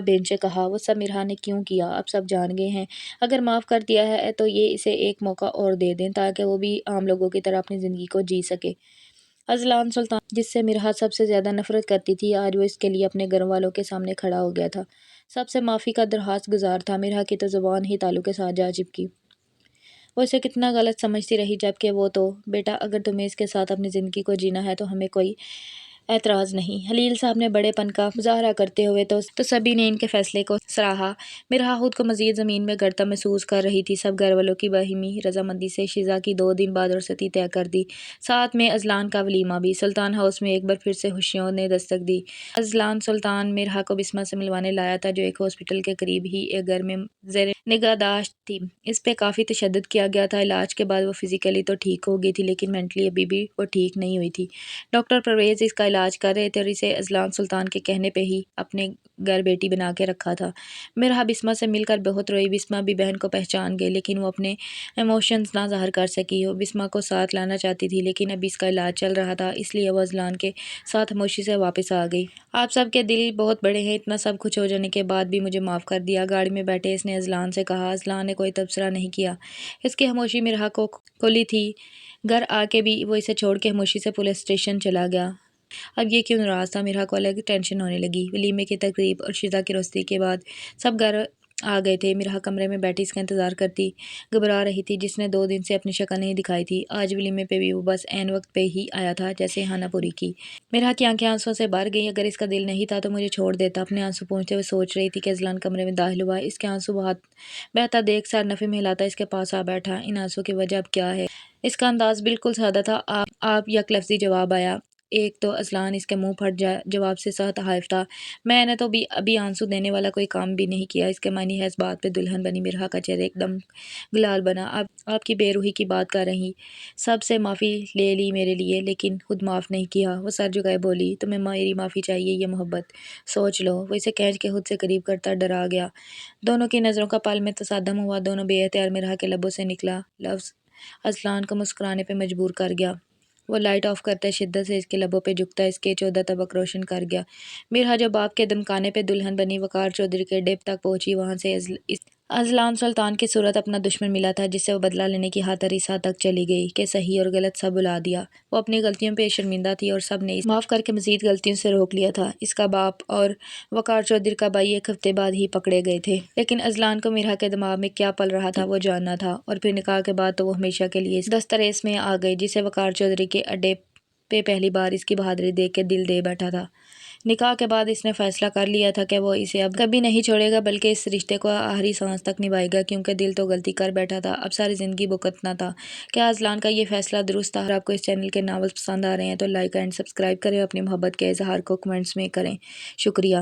بین سے کہا۔ وہ سب مرحا نے کیوں کیا اب سب جان گئے ہیں، اگر معاف کر دیا ہے تو یہ اسے ایک موقع اور دے دیں تاکہ وہ بھی عام لوگوں کی طرح اپنی زندگی کو جی سکے۔ اذلان سلطان جس سے مرحا سب سے زیادہ نفرت کرتی تھی، آج وہ اس کے لیے اپنے گھر والوں کے سامنے کھڑا ہو گیا تھا، سب سے معافی کا درخواست گزار تھا۔ مرحا کی تو زبان ہی تالو کے ساتھ جا چپکی۔ وہ اسے کتنا غلط سمجھتی رہی، جبکہ وہ تو بیٹا اگر تمہیں اس کے ساتھ اپنی زندگی کو جینا ہے تو ہمیں کوئی اعتراض نہیں۔ خلیل صاحب نے بڑے پن کا مظاہرہ کرتے ہوئے تو سبھی نے ان کے فیصلے کو سراہا۔ مرحا خود کو مزید زمین میں گڑتا محسوس کر رہی تھی۔ سب گھر والوں کی باہمی رضامندی سے شیزا کی 2 دن بعد رخصتی طے کر دی، ساتھ میں اذلان کا ولیمہ بھی۔ سلطان ہاؤس میں ایک بار پھر سے خوشیوں نے دستک دی۔ اذلان سلطان مرحا کو بسمہ سے ملوانے لایا تھا، جو ایک ہاسپٹل کے قریب ہی ایک گھر میں زیر نگہداشت تھی۔ اس پہ کافی تشدد کیا گیا تھا۔ علاج کے بعد وہ فزیکلی تو ٹھیک ہو گئی تھی، لیکن مینٹلی ابھی بھی وہ ٹھیک نہیں ہوئی تھی۔ ڈاکٹر پرویز اس کا علاج کر رہے تھے اور اسے اذلان سلطان کے کہنے پہ ہی اپنے گھر بیٹی بنا کے رکھا تھا۔ مرحا بسمہ سے مل کر بہت روئی، بسمہ بھی بہن کو پہچان گئی، لیکن وہ اپنے ایموشنز نہ ظاہر کر سکی۔ وہ بسمہ کو ساتھ لانا چاہتی تھی، لیکن ابھی اس کا علاج چل رہا تھا، اس لیے وہ اذلان کے ساتھ خاموشی سے واپس آ گئی۔ آپ سب کے دل بہت بڑے ہیں، اتنا سب کچھ ہو جانے کے بعد بھی مجھے معاف کر دیا۔ گاڑی میں بیٹھے اس نے اذلان سے کہا۔ اذلان نے کوئی تبصرہ نہیں کیا، اس کی خاموشی مرحا کو کھلی تھی۔ گھر آ کے بھی وہ اسے چھوڑ کے خاموشی سے پولیس اسٹیشن چلا گیا۔ اب یہ کیوں ناراض تھا؟ مرحا کو الگ ٹینشن ہونے لگی۔ ولیمے کی تقریب اور شیزا کی رخصتی کے بعد سب گھر آ گئے تھے۔ مرحا کمرے میں بیٹھی اس کا انتظار کرتی گھبرا رہی تھی، جس نے 2 دن سے اپنی شکل نہیں دکھائی تھی۔ آج ولیمے پہ بھی وہ بس عین وقت پہ ہی آیا تھا، جیسے ہانہ پوری کی۔ مرحا کی آنکھیں آنسوؤں سے بھر گئیں۔ اگر اس کا دل نہیں تھا تو مجھے چھوڑ دیتا، اپنے آنسو پونچھتے ہوئے سوچ رہی تھی کہ اذلان کمرے میں داخل ہوا، اس کے آنسو بہتا دیکھ سر نفی میں ہلاتا اس کے پاس آ بیٹھا۔ ان آنسوؤں کی وجہ اب کیا ہے؟ اس کا انداز بالکل سادہ تھا۔ آپ یک لفظی جواب آیا۔ ایک تو اذلان اس کے منہ پھٹ جواب سے سخت تحائف تھا۔ میں نے تو ابھی آنسو دینے والا کوئی کام بھی نہیں کیا۔ اس کے معنی ہے اس بات پہ دلہن بنی مرحا کا چہرہ ایک دم گلال بنا۔ آپ کی بے روحی کی بات کر رہی، سب سے معافی لے لی میرے لیے، لیکن خود معاف نہیں کیا۔ وہ سر جھکائے بولی، تمہیں میری معافی چاہیے یا محبت؟ سوچ لو۔ وہ اسے کھینچ کے خود سے قریب کرتا ڈرا گیا۔ دونوں کی نظروں کا پل میں تصادم ہوا، دونوں بے اختیار مرحا کے لبوں سے نکلا لفظ اذلان کو مسکرانے پہ مجبور کر گیا۔ وہ لائٹ آف کرتے شدت سے اس کے لبوں پہ جھکتا اس کے 14 طبق روشن کر گیا۔ مرحا جو باپ کے دمکانے پہ دلہن بنی وقار چودھری کے ڈیپ تک پہنچی، وہاں سے اذلان سلطان کی صورت اپنا دشمن ملا تھا، جس سے وہ بدلہ لینے کی خاطر اس حد تک چلی گئی کہ صحیح اور غلط سب بھلا دیا۔ وہ اپنی غلطیوں پہ شرمندہ تھی اور سب نے اسے معاف کر کے مزید غلطیوں سے روک لیا تھا۔ اس کا باپ اور وقار چودھری کا بھائی 1 ہفتے بعد ہی پکڑے گئے تھے، لیکن اذلان کو مرحا کے دماغ میں کیا پل رہا تھا وہ جاننا تھا۔ اور پھر نکاح کے بعد تو وہ ہمیشہ کے لیے اس دستریس میں آ گئی، جسے وقار چودھری کے اڈے پہ پہلی بار اس کی بہادری دیکھ کے دل دے بیٹھا تھا۔ نکاح کے بعد اس نے فیصلہ کر لیا تھا کہ وہ اسے اب کبھی نہیں چھوڑے گا، بلکہ اس رشتے کو آخری سانس تک نبھائے گا، کیونکہ دل تو غلطی کر بیٹھا تھا، اب ساری زندگی بھگتنا تھا۔ کیا اذلان کا یہ فیصلہ درست تھا؟ اگر آپ کو اس چینل کے ناولز پسند آ رہے ہیں تو لائک اینڈ سبسکرائب کریں اور اپنی محبت کے اظہار کو کمنٹس میں کریں۔ شکریہ۔